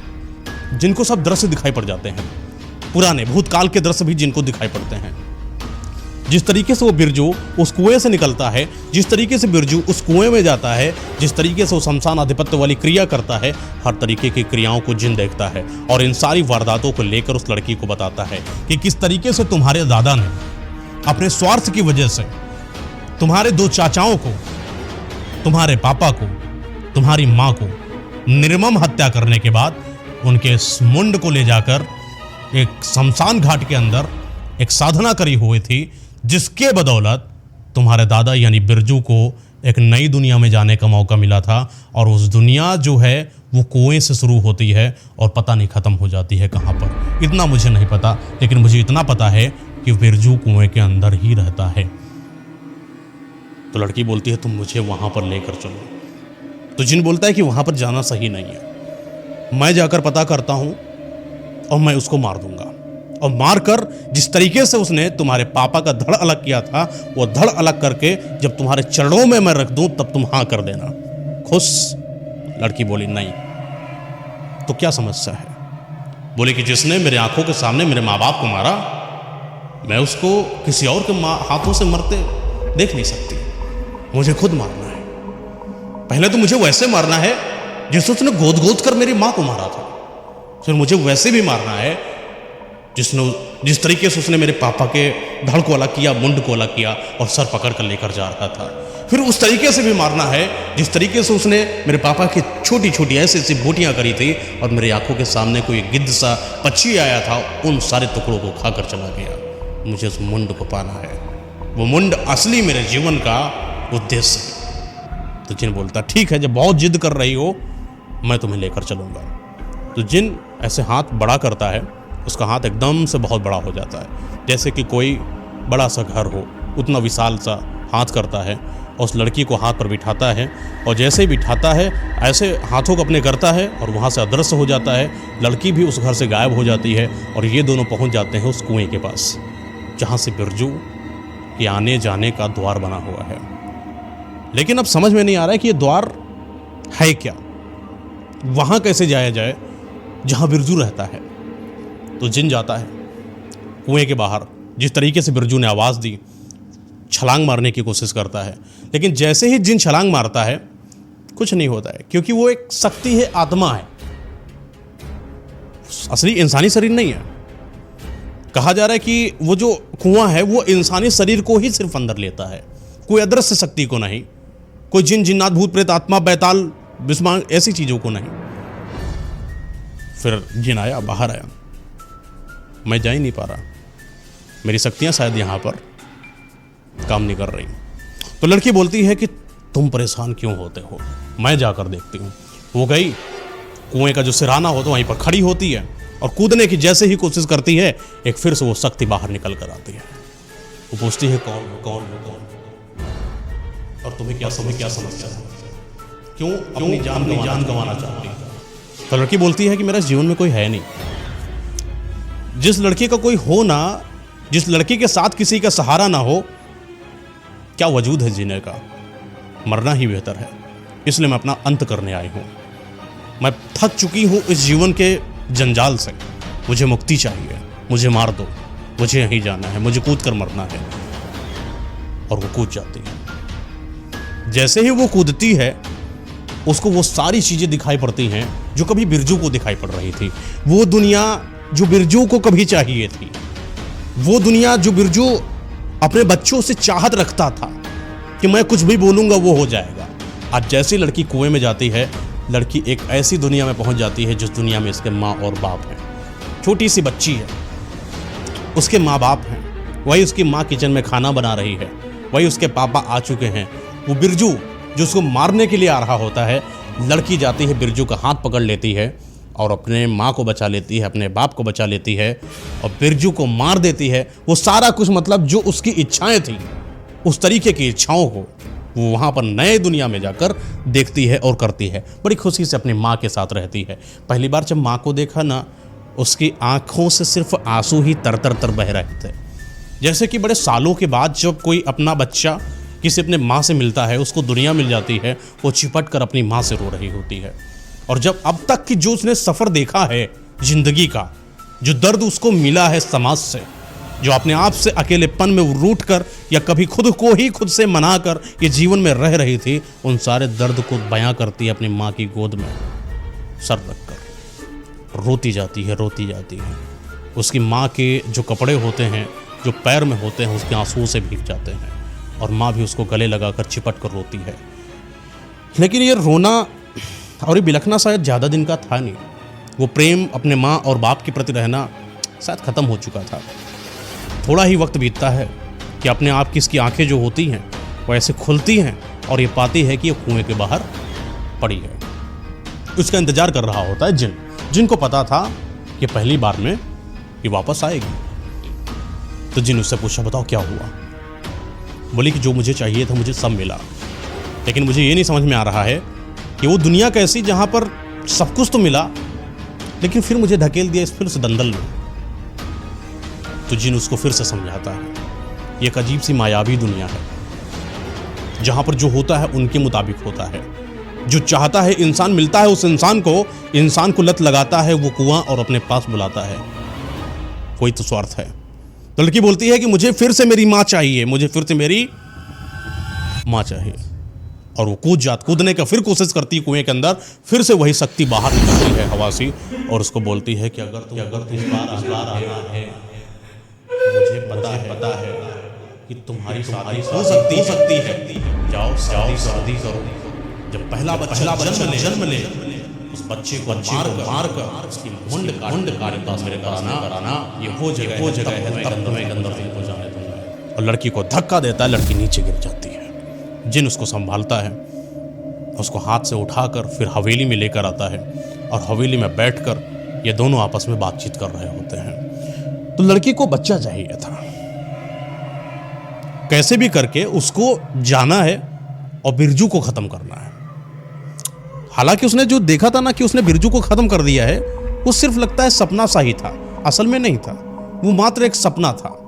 जिनको सब दृश्य दिखाई पड़ जाते हैं, पुराने भूतकाल के दृश्य भी जिनको दिखाई पड़ते हैं। जिस तरीके से वो बिरजू उस कुएं से निकलता है, जिस तरीके से बिरजू उस कुएं में जाता है, जिस तरीके से वो शमशान आधिपत्य वाली क्रिया करता है, हर तरीके की क्रियाओं को जिन देखता है और इन सारी वारदातों को लेकर उस लड़की को बताता है कि किस तरीके से तुम्हारे दादा ने अपने स्वार्थ की वजह से तुम्हारे 2 चाचाओं को, तुम्हारे पापा को, तुम्हारी माँ को निर्मम हत्या करने के बाद उनके मुंड को ले जाकर एक शमशान घाट के अंदर एक साधना करी हुई थी, जिसके बदौलत तुम्हारे दादा यानी बिरजू को एक नई दुनिया में जाने का मौका मिला था, और उस दुनिया जो है वो कुएं से शुरू होती है और पता नहीं ख़त्म हो जाती है कहाँ पर। इतना मुझे नहीं पता, लेकिन मुझे इतना पता है कि बिरजू कुएं के अंदर ही रहता है। तो लड़की बोलती है तुम मुझे वहाँ पर लेकर चलो। तो जिन बोलता है कि वहाँ पर जाना सही नहीं है, मैं जाकर पता करता हूँ और मैं उसको मार दूंगा, और मारकर जिस तरीके से उसने तुम्हारे पापा का धड़ अलग किया था वो धड़ अलग करके जब तुम्हारे चरणों में मैं रख दूं तब तुम हाँ कर देना। खुश? लड़की बोली नहीं। तो क्या समस्या है? बोले कि जिसने मेरे आंखों के सामने मेरे माँ बाप को मारा, मैं उसको किसी और के हाथों से मरते देख नहीं सकती, मुझे खुद मारना है। पहले तो मुझे वैसे मारना है जिस उसने गोद गोद कर मेरी माँ को मारा था, फिर मुझे वैसे भी मारना है जिस तरीके से उसने मेरे पापा के धड़ को अलग किया, मुंड को अलग किया और सर पकड़ कर लेकर जा रहा था। फिर उस तरीके से भी मारना है जिस तरीके से उसने मेरे पापा की छोटी छोटी ऐसी ऐसी बोटियाँ करी थी और मेरी आंखों के सामने कोई गिद्ध सा पक्षी आया था, उन सारे टुकड़ों को खाकर चला गया। मुझे उस मुंड को पाना है, वो मुंड असली मेरे जीवन का उद्देश्य है। तो जिन बोलता ठीक है, जब बहुत जिद कर रही हो मैं तुम्हें लेकर चलूँगा। तो जिन ऐसे हाथ बड़ा करता है, उसका हाथ एकदम से बहुत बड़ा हो जाता है, जैसे कि कोई बड़ा सा घर हो, उतना विशाल सा हाथ करता है और उस लड़की को हाथ पर बिठाता है, और जैसे ही बिठाता है ऐसे हाथों को अपने करता है और वहाँ से अदृश्य हो जाता है। लड़की भी उस घर से गायब हो जाती है और ये दोनों पहुँच जाते हैं उस कुएं के पास जहाँ से बिरजू के आने जाने का द्वार बना हुआ है। लेकिन अब समझ में नहीं आ रहा है कि ये द्वार है क्या, वहाँ कैसे जाया जाए जहाँ बिरजू रहता है। तो जिन जाता है कुएं के बाहर, जिस तरीके से बिरजू ने आवाज़ दी, छलांग मारने की कोशिश करता है, लेकिन जैसे ही जिन छलांग मारता है कुछ नहीं होता है, क्योंकि वो एक शक्ति है, आत्मा है, असली इंसानी शरीर नहीं है। कहा जा रहा है कि वो जो कुआं है वो इंसानी शरीर को ही सिर्फ अंदर लेता है, कोई अदृश्य शक्ति को नहीं, कोई जिन जिन्नात भूत प्रेत आत्मा बैताल बिस्मांग ऐसी चीज़ों को नहीं। फिर जिन आया, बाहर आया, मैं जा ही नहीं पा रहा, मेरी शक्तियाँ शायद यहाँ पर काम नहीं कर रही। तो लड़की बोलती है कि तुम परेशान क्यों होते हो, मैं जाकर देखती हूँ। वो गई, कुएं का जो सिराना होता है वहीं पर खड़ी होती है और कूदने की जैसे ही कोशिश करती है, एक फिर से वो शक्ति बाहर निकल कर आती है। वो पूछती है कौन हो, कौन हो, कौन, और तुम्हें क्या समस्या, क्यों अपनी जान गंवाना चाहती है? तो लड़की बोलती है कि मेरा जीवन में कोई है नहीं, जिस लड़की का कोई हो ना, जिस लड़की के साथ किसी का सहारा ना हो, क्या वजूद है जीने का? मरना ही बेहतर है, इसलिए मैं अपना अंत करने आई हूँ। मैं थक चुकी हूँ इस जीवन के जंजाल से, मुझे मुक्ति चाहिए, मुझे मार दो, मुझे यहीं जाना है, मुझे कूद कर मरना है। और वो कूद जाती है। जैसे ही वो कूदती है उसको वो सारी चीज़ें दिखाई पड़ती हैं जो कभी बिरजू को दिखाई पड़ रही थी, वो दुनिया जो बिरजू को कभी चाहिए थी, वो दुनिया जो बिरजू अपने बच्चों से चाहत रखता था कि मैं कुछ भी बोलूँगा वो हो जाएगा। आज जैसी लड़की कुएं में जाती है, लड़की एक ऐसी दुनिया में पहुंच जाती है जिस दुनिया में इसके माँ और बाप हैं। छोटी सी बच्ची है, उसके माँ बाप हैं, वही उसकी माँ किचन में खाना बना रही है, वही उसके पापा आ चुके हैं। वो बिरजू जो उसको मारने के लिए आ रहा होता है, लड़की जाती है, बिरजू का हाथ पकड़ लेती है और अपने माँ को बचा लेती है, अपने बाप को बचा लेती है और बिरजू को मार देती है। वो सारा कुछ, मतलब जो उसकी इच्छाएं थी, उस तरीके की इच्छाओं को वो वहाँ पर नए दुनिया में जाकर देखती है और करती है। बड़ी खुशी से अपनी माँ के साथ रहती है। पहली बार जब माँ को देखा ना, उसकी आँखों से सिर्फ आंसू ही तर तर तर बह रहे थे, जैसे कि बड़े सालों के बाद जब कोई अपना बच्चा किसी अपने माँ से मिलता है, उसको दुनिया मिल जाती है, वो चिपट कर अपनी माँ से रो रही होती है। और जब अब तक की जो उसने सफ़र देखा है ज़िंदगी का, जो दर्द उसको मिला है समाज से, जो अपने आप से अकेलेपन में रूठ कर या कभी खुद को ही खुद से मना कर ये जीवन में रह रही थी, उन सारे दर्द को बयां करती है अपनी माँ की गोद में सर रख कर, रोती जाती है, रोती जाती है। उसकी माँ के जो कपड़े होते हैं, जो पैर में होते हैं, उसके आंसुओं से भीग जाते हैं और माँ भी उसको गले लगाकर चिपट कर रोती है। लेकिन ये रोना और ये बिलखना शायद ज़्यादा दिन का था नहीं। वो प्रेम अपने माँ और बाप के प्रति रहना शायद ख़त्म हो चुका था। थोड़ा ही वक्त बीतता है, कि अपने आप की इसकी आंखें जो होती हैं वो ऐसे खुलती हैं और ये पाती है कि ये कुएं के बाहर पड़ी है। उसका इंतजार कर रहा होता है जिन को पता था कि पहली बार में ये वापस आएगी। तो जिन उससे पूछा, बताओ क्या हुआ? बोली कि जो मुझे चाहिए था मुझे सब मिला, लेकिन मुझे ये नहीं समझ में आ रहा है कि वो दुनिया कैसी जहां पर सब कुछ तो मिला लेकिन फिर मुझे ढकेल दिया इस फिर से दलदल में। तो जिन उसको फिर से समझाता है ये एक अजीब सी मायावी दुनिया है जहां पर जो होता है उनके मुताबिक होता है, जो चाहता है इंसान मिलता है उस इंसान को लत लगाता है वो कुआं और अपने पास बुलाता है। कोई तो स्वार्थ है। तो लड़की बोलती है कि मुझे फिर से मेरी माँ चाहिए, मुझे फिर से मेरी माँ चाहिए। और वो कूदने का फिर कोशिश करती है कुएं के अंदर, फिर से वही शक्ति बाहर निकलती है हवा सी और उसको बोलती है कि अगर तुम इस बार आना है, मुझे पता है कि तुम्हारी हो सकती है। जाओ शादी करो। जब पहला बच्चा जन्म ले उस बच्चे को मार कर उसकी मुंड काट मेरे कराना, ये वो जगह है तब तुम्हें अंदर को जाने दूंगा। और लड़की को धक्का देता है, लड़की नीचे गिर जाती है। जिन उसको संभालता है, उसको हाथ से उठाकर फिर हवेली में लेकर आता है और हवेली में बैठकर ये दोनों आपस में बातचीत कर रहे होते हैं। तो लड़की को बच्चा चाहिए था, कैसे भी करके उसको जाना है और बिरजू को खत्म करना है। हालांकि उसने जो देखा था ना कि उसने बिरजू को खत्म कर दिया है, वो सिर्फ लगता है सपना सा ही था, असल में नहीं था। वो मात्र एक सपना था,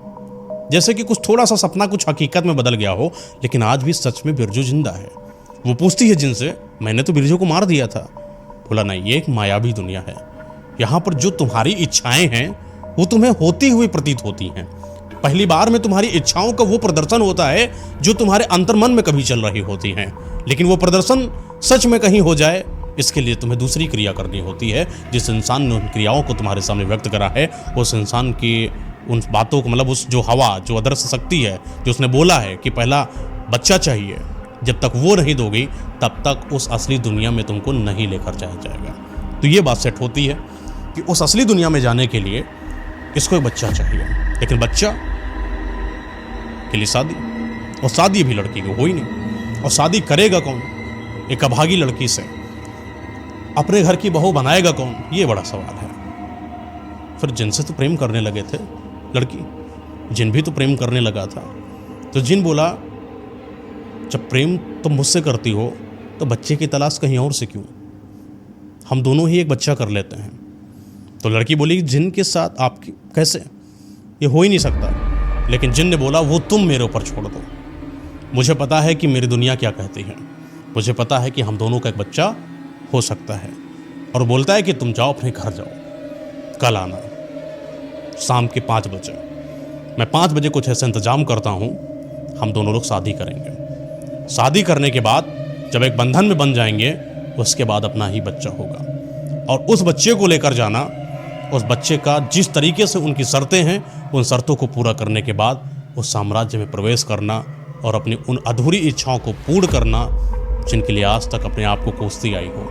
जैसे कि कुछ थोड़ा सा सपना कुछ हकीकत में बदल गया हो। लेकिन आज भी सच में बिरजू जिंदा है। वो पूछती है जिनसे, मैंने तो बिरजू को मार दिया था। बोला नहीं, ये एक मायावी दुनिया है। यहाँ पर जो तुम्हारी इच्छाएं हैं वो तुम्हें होती हुई प्रतीत होती हैं। पहली बार में तुम्हारी इच्छाओं का वो प्रदर्शन होता है जो तुम्हारे अंतर्मन में कभी चल रही होती हैं, लेकिन वो प्रदर्शन सच में कहीं हो जाए इसके लिए तुम्हें दूसरी क्रिया करनी होती है। जिस इंसान ने उन क्रियाओं को तुम्हारे सामने व्यक्त करा है, उस इंसान की उन बातों को, मतलब उस जो हवा, जो अदृश्य शक्ति है, जो उसने बोला है कि पहला बच्चा चाहिए, जब तक वो नहीं दोगी तब तक उस असली दुनिया में तुमको नहीं लेकर जाया जाएगा। तो ये बात सेट होती है कि उस असली दुनिया में जाने के लिए इसको एक बच्चा चाहिए, लेकिन बच्चा के लिए शादी, और शादी भी लड़की को हो ही नहीं। और शादी करेगा कौन? एक अभागी लड़की से अपने घर की बहू बनाएगा कौन? ये बड़ा सवाल है। फिर जिनसे तो प्रेम करने लगे थे लड़की, जिन भी तो प्रेम करने लगा था। तो जिन बोला, जब प्रेम तुम मुझसे करती हो तो बच्चे की तलाश कहीं और से क्यों? हम दोनों ही एक बच्चा कर लेते हैं। तो लड़की बोली, जिन के साथ आपकी कैसे? ये हो ही नहीं सकता। लेकिन जिन ने बोला, वो तुम मेरे ऊपर छोड़ दो, मुझे पता है कि मेरी दुनिया क्या कहती है, मुझे पता है कि हम दोनों का एक बच्चा हो सकता है। और बोलता है कि तुम जाओ, अपने घर जाओ, कल आना शाम के 5 बजे। मैं 5 बजे कुछ ऐसा इंतजाम करता हूँ, हम दोनों लोग शादी करेंगे। शादी करने के बाद जब एक बंधन में बन जाएंगे, उसके बाद अपना ही बच्चा होगा। और उस बच्चे को लेकर जाना, उस बच्चे का जिस तरीके से उनकी शर्तें हैं, उन शर्तों को पूरा करने के बाद उस साम्राज्य में प्रवेश करना और अपनी उन अधूरी इच्छाओं को पूर्ण करना जिनके लिए आज तक अपने आप को कोसती आई हो।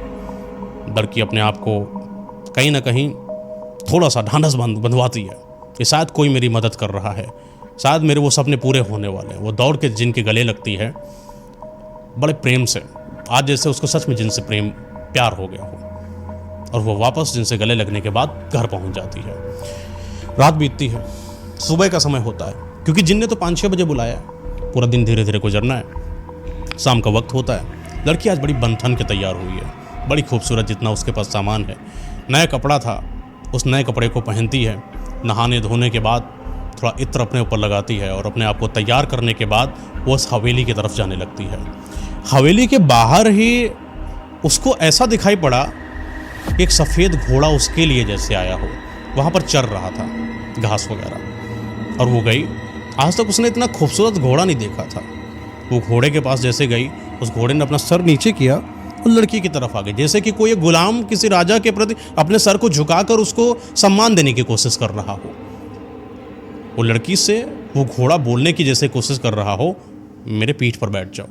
लड़की अपने आप को कहीं ना कहीं थोड़ा सा ढांढस बंधवाती है कि शायद कोई मेरी मदद कर रहा है, शायद मेरे वो सपने पूरे होने वाले हैं। वो दौड़ के जिनके गले लगती है बड़े प्रेम से, आज जैसे उसको सच में जिनसे प्रेम प्यार हो गया हो। और वो वापस जिनसे गले लगने के बाद घर पहुंच जाती है। रात बीतती है, सुबह का समय होता है, क्योंकि जिन ने तो 5-6 बजे बुलाया है। पूरा दिन धीरे धीरे गुजरना है, शाम का वक्त होता है। लड़की आज बड़ी बंधन के तैयार हुई है, बड़ी खूबसूरत, जितना उसके पास सामान है। नया कपड़ा था, उस नए कपड़े को पहनती है। नहाने धोने के बाद थोड़ा इत्र अपने ऊपर लगाती है और अपने आप को तैयार करने के बाद वो उस हवेली की तरफ जाने लगती है। हवेली के बाहर ही उसको ऐसा दिखाई पड़ा कि एक सफ़ेद घोड़ा उसके लिए जैसे आया हो, वहाँ पर चर रहा था घास वगैरह। और वो गई, आज तक उसने इतना खूबसूरत घोड़ा नहीं देखा था। वो घोड़े के पास जैसे गई, उस घोड़े ने अपना सर नीचे किया और लड़की की तरफ आ गई, जैसे कि कोई गुलाम किसी राजा के प्रति अपने सर को झुकाकर उसको सम्मान देने की कोशिश कर रहा हो। वो लड़की से वो घोड़ा बोलने की जैसे कोशिश कर रहा हो, मेरे पीठ पर बैठ जाओ।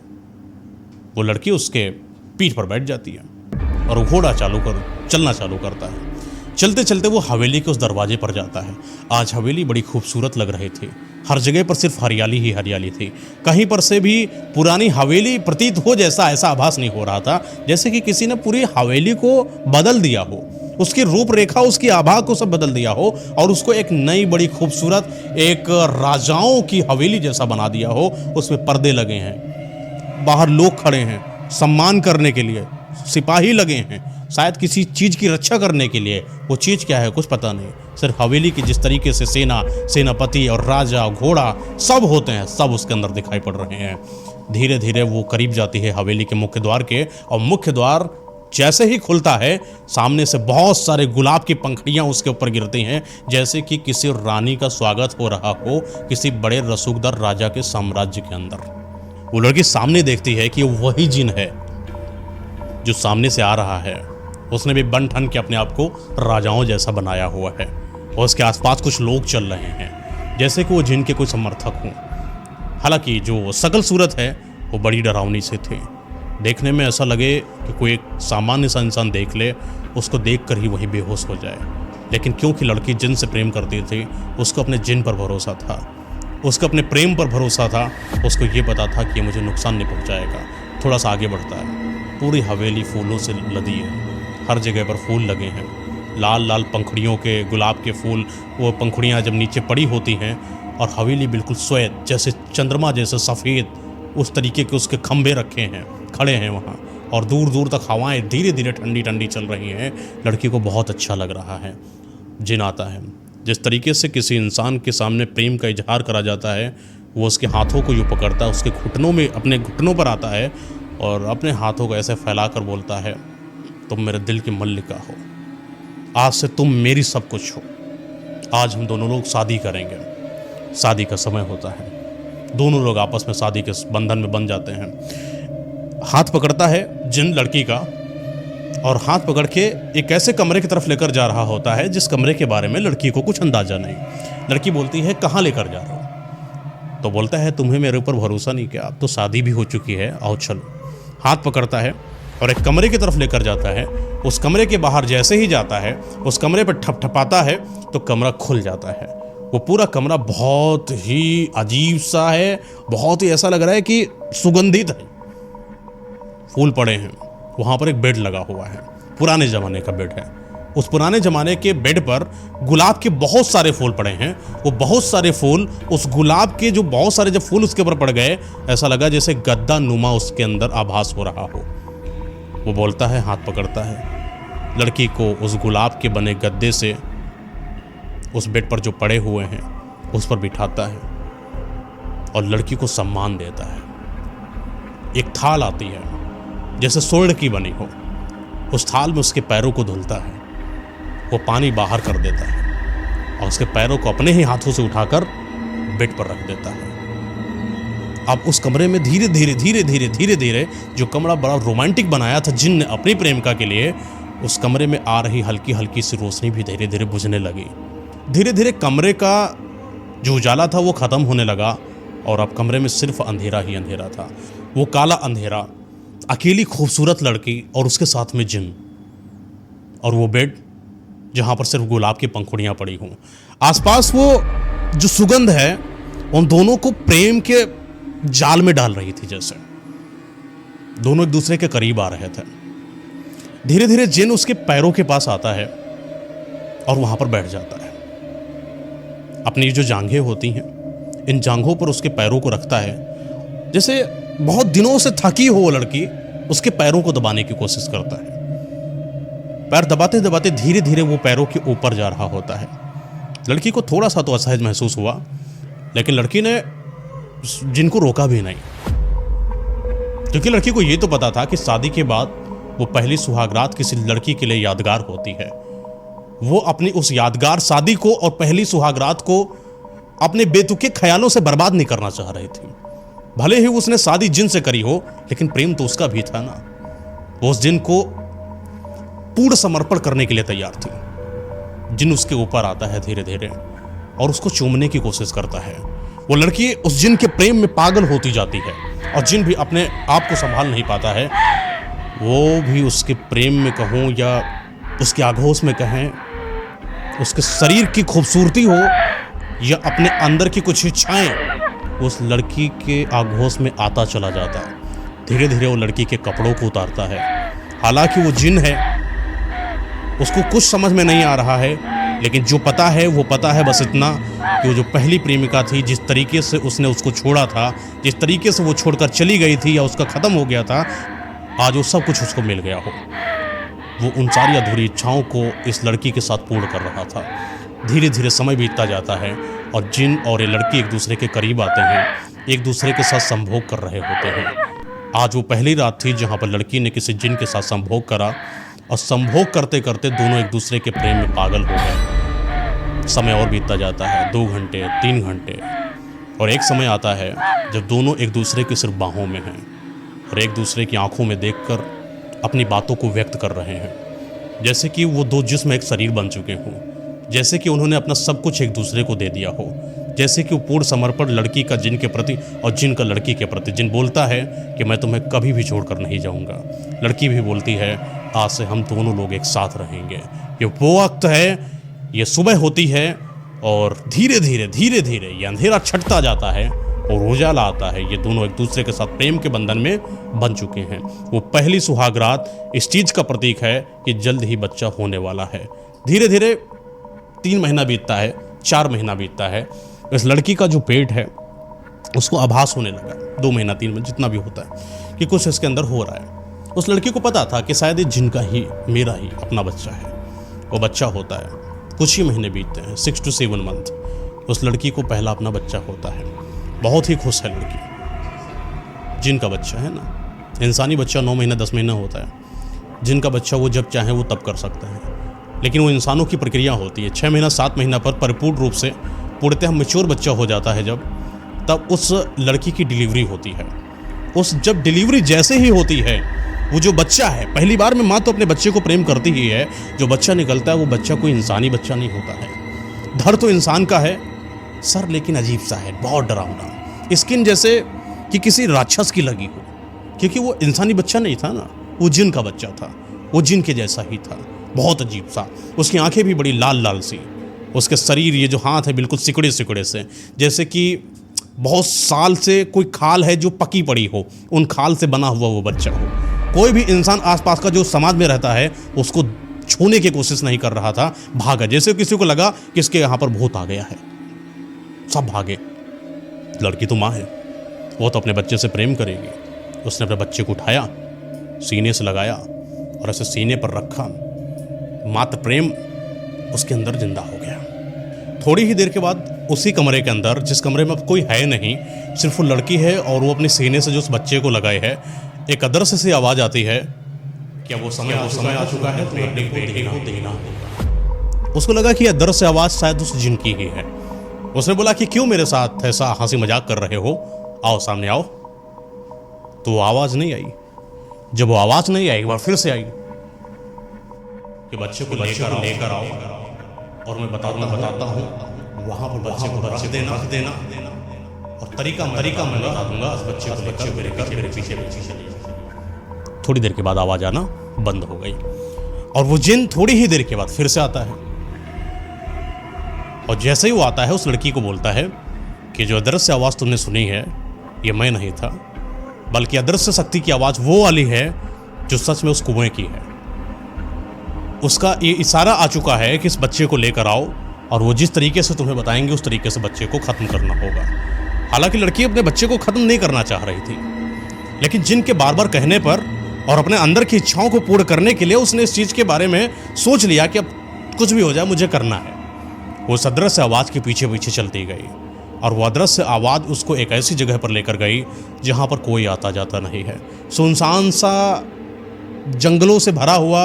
वो लड़की उसके पीठ पर बैठ जाती है और वो घोड़ा चलना चालू करता है। चलते चलते वो हवेली के उस दरवाजे पर जाता है। आज हवेली बड़ी खूबसूरत लग रही थी, हर जगह पर सिर्फ हरियाली ही हरियाली थी। कहीं पर से भी पुरानी हवेली प्रतीत हो जैसा ऐसा आभास नहीं हो रहा था, जैसे कि किसी ने पूरी हवेली को बदल दिया हो, उसकी रूपरेखा, उसकी आभा को सब बदल दिया हो और उसको एक नई बड़ी खूबसूरत एक राजाओं की हवेली जैसा बना दिया हो। उसमें पर्दे लगे हैं, बाहर लोग खड़े हैं सम्मान करने के लिए, सिपाही लगे हैं शायद किसी चीज़ की रक्षा करने के लिए। वो चीज़ क्या है कुछ पता नहीं, सिर्फ हवेली की जिस तरीके से सेनापति और राजा घोड़ा सब होते हैं, सब उसके अंदर दिखाई पड़ रहे हैं। धीरे धीरे वो करीब जाती है हवेली के मुख्य द्वार के, और मुख्य द्वार जैसे ही खुलता है सामने से बहुत सारे गुलाब की पंखड़ियाँ उसके ऊपर गिरती हैं, जैसे कि किसी रानी का स्वागत हो रहा हो किसी बड़े रसूखदार राजा के साम्राज्य के अंदर। वो लड़की सामने देखती है कि वही जिन है जो सामने से आ रहा है। उसने भी बन ठन के अपने आप को राजाओं जैसा बनाया हुआ है और उसके आसपास कुछ लोग चल रहे हैं जैसे कि वो जिन के कोई समर्थक हों। हालांकि जो शकल सूरत है वो बड़ी डरावनी से थी, देखने में ऐसा लगे कि कोई एक सामान्य सा इंसान देख ले, उसको देखकर ही वही बेहोश हो जाए। लेकिन क्योंकि लड़की जिन से प्रेम करती थी, उसको अपने जिन पर भरोसा था, उसको अपने प्रेम पर भरोसा था, उसको ये पता था कि ये मुझे नुकसान नहीं पहुंचाएगा। थोड़ा सा आगे बढ़ता है, पूरी हवेली फूलों से लदी है, हर जगह पर फूल लगे हैं, लाल लाल पंखुड़ियों के गुलाब के फूल। वो पंखुड़ियाँ जब नीचे पड़ी होती हैं और हवेली बिल्कुल श्वेत जैसे चंद्रमा जैसे सफ़ेद, उस तरीके के उसके खंभे रखे हैं, खड़े हैं वहाँ, और दूर दूर तक हवाएं धीरे धीरे ठंडी ठंडी चल रही हैं। लड़की को बहुत अच्छा लग रहा है। जिन आता है, जिस तरीके से किसी इंसान के सामने प्रेम का इजहार करा जाता है, वो उसके हाथों को यूँ पकड़ता है, उसके घुटनों में अपने घुटनों पर आता है और अपने हाथों को ऐसे फैला कर बोलता है, तुम मेरे दिल की मल्लिका हो, आज से तुम मेरी सब कुछ हो, आज हम दोनों लोग शादी करेंगे। शादी का समय होता है, दोनों लोग आपस में शादी के बंधन में बन जाते हैं। हाथ पकड़ता है जिन लड़की का और हाथ पकड़ के एक ऐसे कमरे की तरफ लेकर जा रहा होता है जिस कमरे के बारे में लड़की को कुछ अंदाजा नहीं। लड़की बोलती है, कहाँ लेकर जा रहा हो? तो बोलता है, तुम्हें मेरे ऊपर भरोसा नहीं क्या? अब तो शादी भी हो चुकी है, आओ चलो। हाथ पकड़ता है और एक कमरे की तरफ लेकर जाता है। उस कमरे के बाहर जैसे ही जाता है, उस कमरे पर ठपठपाता है तो कमरा खुल जाता है। वो पूरा कमरा बहुत ही अजीब सा है, बहुत ही ऐसा लग रहा है कि सुगंधित है, फूल पड़े हैं। वहाँ पर एक बेड लगा हुआ है, पुराने ज़माने का बेड है। उस पुराने ज़माने के बेड पर गुलाब के बहुत सारे फूल पड़े हैं। वो बहुत सारे फूल, उस गुलाब के जो बहुत सारे जब फूल उसके ऊपर पड़ गए, ऐसा लगा जैसे गद्दा नुमा उसके अंदर आभास हो रहा हो। वो बोलता है, हाथ पकड़ता है, लड़की को उस गुलाब के बने गद्दे से उस बेड पर जो पड़े हुए हैं उस पर बिठाता है और लड़की को सम्मान देता है। एक थाल आती है जैसे स्वर्ण की बनी हो, उस थाल में उसके पैरों को धुलता है, वो पानी बाहर कर देता है और उसके पैरों को अपने ही हाथों से उठाकर बेड पर रख देता है। अब उस कमरे में धीरे धीरे धीरे धीरे धीरे धीरे जो कमरा बड़ा रोमांटिक बनाया था जिन ने अपनी प्रेमिका के लिए, उस कमरे में आ रही हल्की हल्की सी रोशनी भी धीरे धीरे बुझने लगी। धीरे धीरे कमरे का जो उजाला था वो ख़त्म होने लगा और अब कमरे में सिर्फ अंधेरा ही अंधेरा था। वो काला अंधेरा, अकेली खूबसूरत लड़की और उसके साथ में जिन, और वो बेड जहाँ पर सिर्फ गुलाब की पंखुड़ियाँ पड़ी हों। आसपास वो जो सुगंध है उन दोनों को प्रेम के जाल में डाल रही थी, जैसे दोनों एक दूसरे के करीब आ रहे थे। धीरे धीरे जिन उसके पैरों के पास आता है और वहां पर बैठ जाता है। अपनी जो जांघें होती हैं, इन जांघों पर उसके पैरों को रखता है, जैसे बहुत दिनों से थकी हो वो लड़की, उसके पैरों को दबाने की कोशिश करता है। पैर दबाते दबाते धीरे धीरे वो पैरों के ऊपर जा रहा होता है। लड़की को थोड़ा सा तो असहज महसूस हुआ, लेकिन लड़की ने जिनको रोका भी नहीं, क्योंकि लड़की को ये तो पता था कि शादी के बाद वो पहली सुहागरात किसी लड़की के लिए यादगार होती है। वो अपनी उस यादगार शादी को और पहली सुहागरात को अपने बेतुके ख्यालों से बर्बाद नहीं करना चाह रही थी। भले ही उसने शादी जिन से करी हो, लेकिन प्रेम तो उसका भी था ना। वो उस जिन को पूर्ण समर्पण करने के लिए तैयार थी। जिन उसके ऊपर आता है धीरे धीरे और उसको चूमने की कोशिश करता है। वो लड़की उस जिन के प्रेम में पागल होती जाती है और जिन भी अपने आप को संभाल नहीं पाता है। वो भी उसके प्रेम में कहूँ या उसके आगोश में कहें, उसके शरीर की खूबसूरती हो या अपने अंदर की कुछ इच्छाएं उस लड़की के आगोश में आता चला जाता है। धीरे धीरे वो लड़की के कपड़ों को उतारता है। हालांकि वो जिन है, उसको कुछ समझ में नहीं आ रहा है, लेकिन जो पता है वो पता है बस इतना कि वो जो पहली प्रेमिका थी, जिस तरीके से उसने उसको छोड़ा था, जिस तरीके से वो छोड़कर चली गई थी या उसका ख़त्म हो गया था, आज वो सब कुछ उसको मिल गया हो। वो उन सारी अधूरी इच्छाओं को इस लड़की के साथ पूर्ण कर रहा था। धीरे धीरे समय बीतता जाता है और जिन और ये लड़की एक दूसरे के करीब आते हैं, एक दूसरे के साथ संभोग कर रहे होते हैं। आज वो पहली रात थी जहाँ पर लड़की ने किसी जिन के साथ संभोग करा और संभोग करते करते दोनों एक दूसरे के प्रेम में पागल हो गए। समय और बीतता जाता है, 2 घंटे, 3 घंटे, और एक समय आता है जब दोनों एक दूसरे की सिर्फ बाहों में हैं और एक दूसरे की आंखों में देखकर अपनी बातों को व्यक्त कर रहे हैं, जैसे कि वो दो जिस्म एक शरीर बन चुके हों, जैसे कि उन्होंने अपना सब कुछ एक दूसरे को दे दिया हो, जैसे कि वो पूर्ण समर्पण लड़की का जिन के प्रति और जिन का लड़की के प्रति। जिन बोलता है कि मैं तुम्हें कभी भी छोड़कर नहीं जाऊंगा, लड़की भी बोलती है आज से हम दोनों लोग एक साथ रहेंगे। ये वो वक्त है, ये सुबह होती है और धीरे धीरे धीरे धीरे ये अंधेरा छटता जाता है और उजाला आता है। ये दोनों एक दूसरे के साथ प्रेम के बंधन में बन चुके हैं। वो पहली सुहाग रात इस चीज़ का प्रतीक है कि जल्द ही बच्चा होने वाला है। धीरे धीरे 3 महीना बीतता है, 4 महीना बीतता है। इस लड़की का जो पेट है उसको आभास होने लगा, 2 महीना 3 महीना जितना भी होता है, कि कुछ इसके अंदर हो रहा है। उस लड़की को पता था कि शायद ये जिनका ही, मेरा ही अपना बच्चा है। वो बच्चा होता है, कुछ ही महीने बीतते हैं, 6 to 7 मंथ। उस लड़की को पहला अपना बच्चा होता है। बहुत ही खुश है लड़की। जिनका बच्चा है ना, इंसानी बच्चा 9 महीना 10 महीना होता है। जिनका बच्चा वो जब चाहे वो तब कर सकता है, लेकिन वो इंसानों की प्रक्रिया होती है। 6 महीना 7 महीना पर परिपूर्ण रूप से पूर्णतः मैच्योर बच्चा हो जाता है जब, तब उस लड़की की डिलीवरी होती है। उस जब डिलीवरी जैसे ही होती है, वो जो बच्चा है, पहली बार में माँ तो अपने बच्चे को प्रेम करती ही है। जो बच्चा निकलता है वो बच्चा कोई इंसानी बच्चा नहीं होता है। धड़ तो इंसान का है, सर लेकिन अजीब सा है, बहुत डरावना, स्किन जैसे कि किसी राक्षस की लगी हो, क्योंकि वो इंसानी बच्चा नहीं था ना, वो जिन का बच्चा था। वो जिन के जैसा ही था, बहुत अजीब सा। उसकी आंखें भी बड़ी लाल लाल सी, उसके शरीर, ये जो हाथ है बिल्कुल सिकुड़े सिकुड़े से, जैसे कि बहुत साल से कोई खाल है जो पकी पड़ी हो, उन खाल से बना हुआ वो बच्चा हो। कोई भी इंसान आसपास का जो समाज में रहता है उसको छूने की कोशिश नहीं कर रहा था, भागा। जैसे किसी को लगा कि इसके यहाँ पर भूत आ गया है, सब भागे। लड़की तो माँ है, वो तो अपने बच्चे से प्रेम करेगी। उसने अपने बच्चे को उठाया, सीने से लगाया और ऐसे सीने पर रखा। मात्र प्रेम उसके अंदर जिंदा हो गया। थोड़ी ही देर के बाद उसी कमरे के अंदर, जिस कमरे में अब कोई है नहीं, सिर्फ वो लड़की है और वो अपने सीने से जो उस बच्चे को लगाए है, एक अदृश्य सी आवाज़ आती है, क्या वो समय आ चुका है, तुम्हें बेटे को देना। उसको लगा कि अदृश्य आवाज़ शायद उस जिन की ही है। उसने बोला कि क्यों मेरे साथ ऐसा हंसी मजाक कर रहे हो, आओ सामने आओ। तो वो आवाज़ नहीं आई। जब वो आवाज़ नहीं आई, एक बार फिर से आई कि बच्चे को लेकर आओ और मैं बताता हूँ वहाँ पर बच्चे को रख देना और तरीका मैं बता दूंगा। उस बच्चे को लेकर मेरे पीछे थोड़ी देर के बाद आवाज़ आना बंद हो गई और वो जिन थोड़ी ही देर के बाद फिर से आता है। और जैसे ही वो आता है, उस लड़की को बोलता है कि जो अदृश्य आवाज़ तुमने सुनी है, ये मैं नहीं था, बल्कि अदृश्य शक्ति की आवाज़ वो वाली है जो सच में उस कुएं की है। उसका ये इशारा आ चुका है कि इस बच्चे को लेकर आओ और वो जिस तरीके से तुम्हें बताएंगे उस तरीके से बच्चे को ख़त्म करना होगा। हालांकि लड़की अपने बच्चे को ख़त्म नहीं करना चाह रही थी, लेकिन जिन के बार बार कहने पर और अपने अंदर की इच्छाओं को पूर्ण करने के लिए उसने इस चीज़ के बारे में सोच लिया कि अब कुछ भी हो जाए मुझे करना है। वो उस अदृश्य आवाज़ के पीछे पीछे चलती गई और वो अदृश्य आवाज़ उसको एक ऐसी जगह पर लेकर गई जहाँ पर कोई आता जाता नहीं है। सुनसान सा, जंगलों से भरा हुआ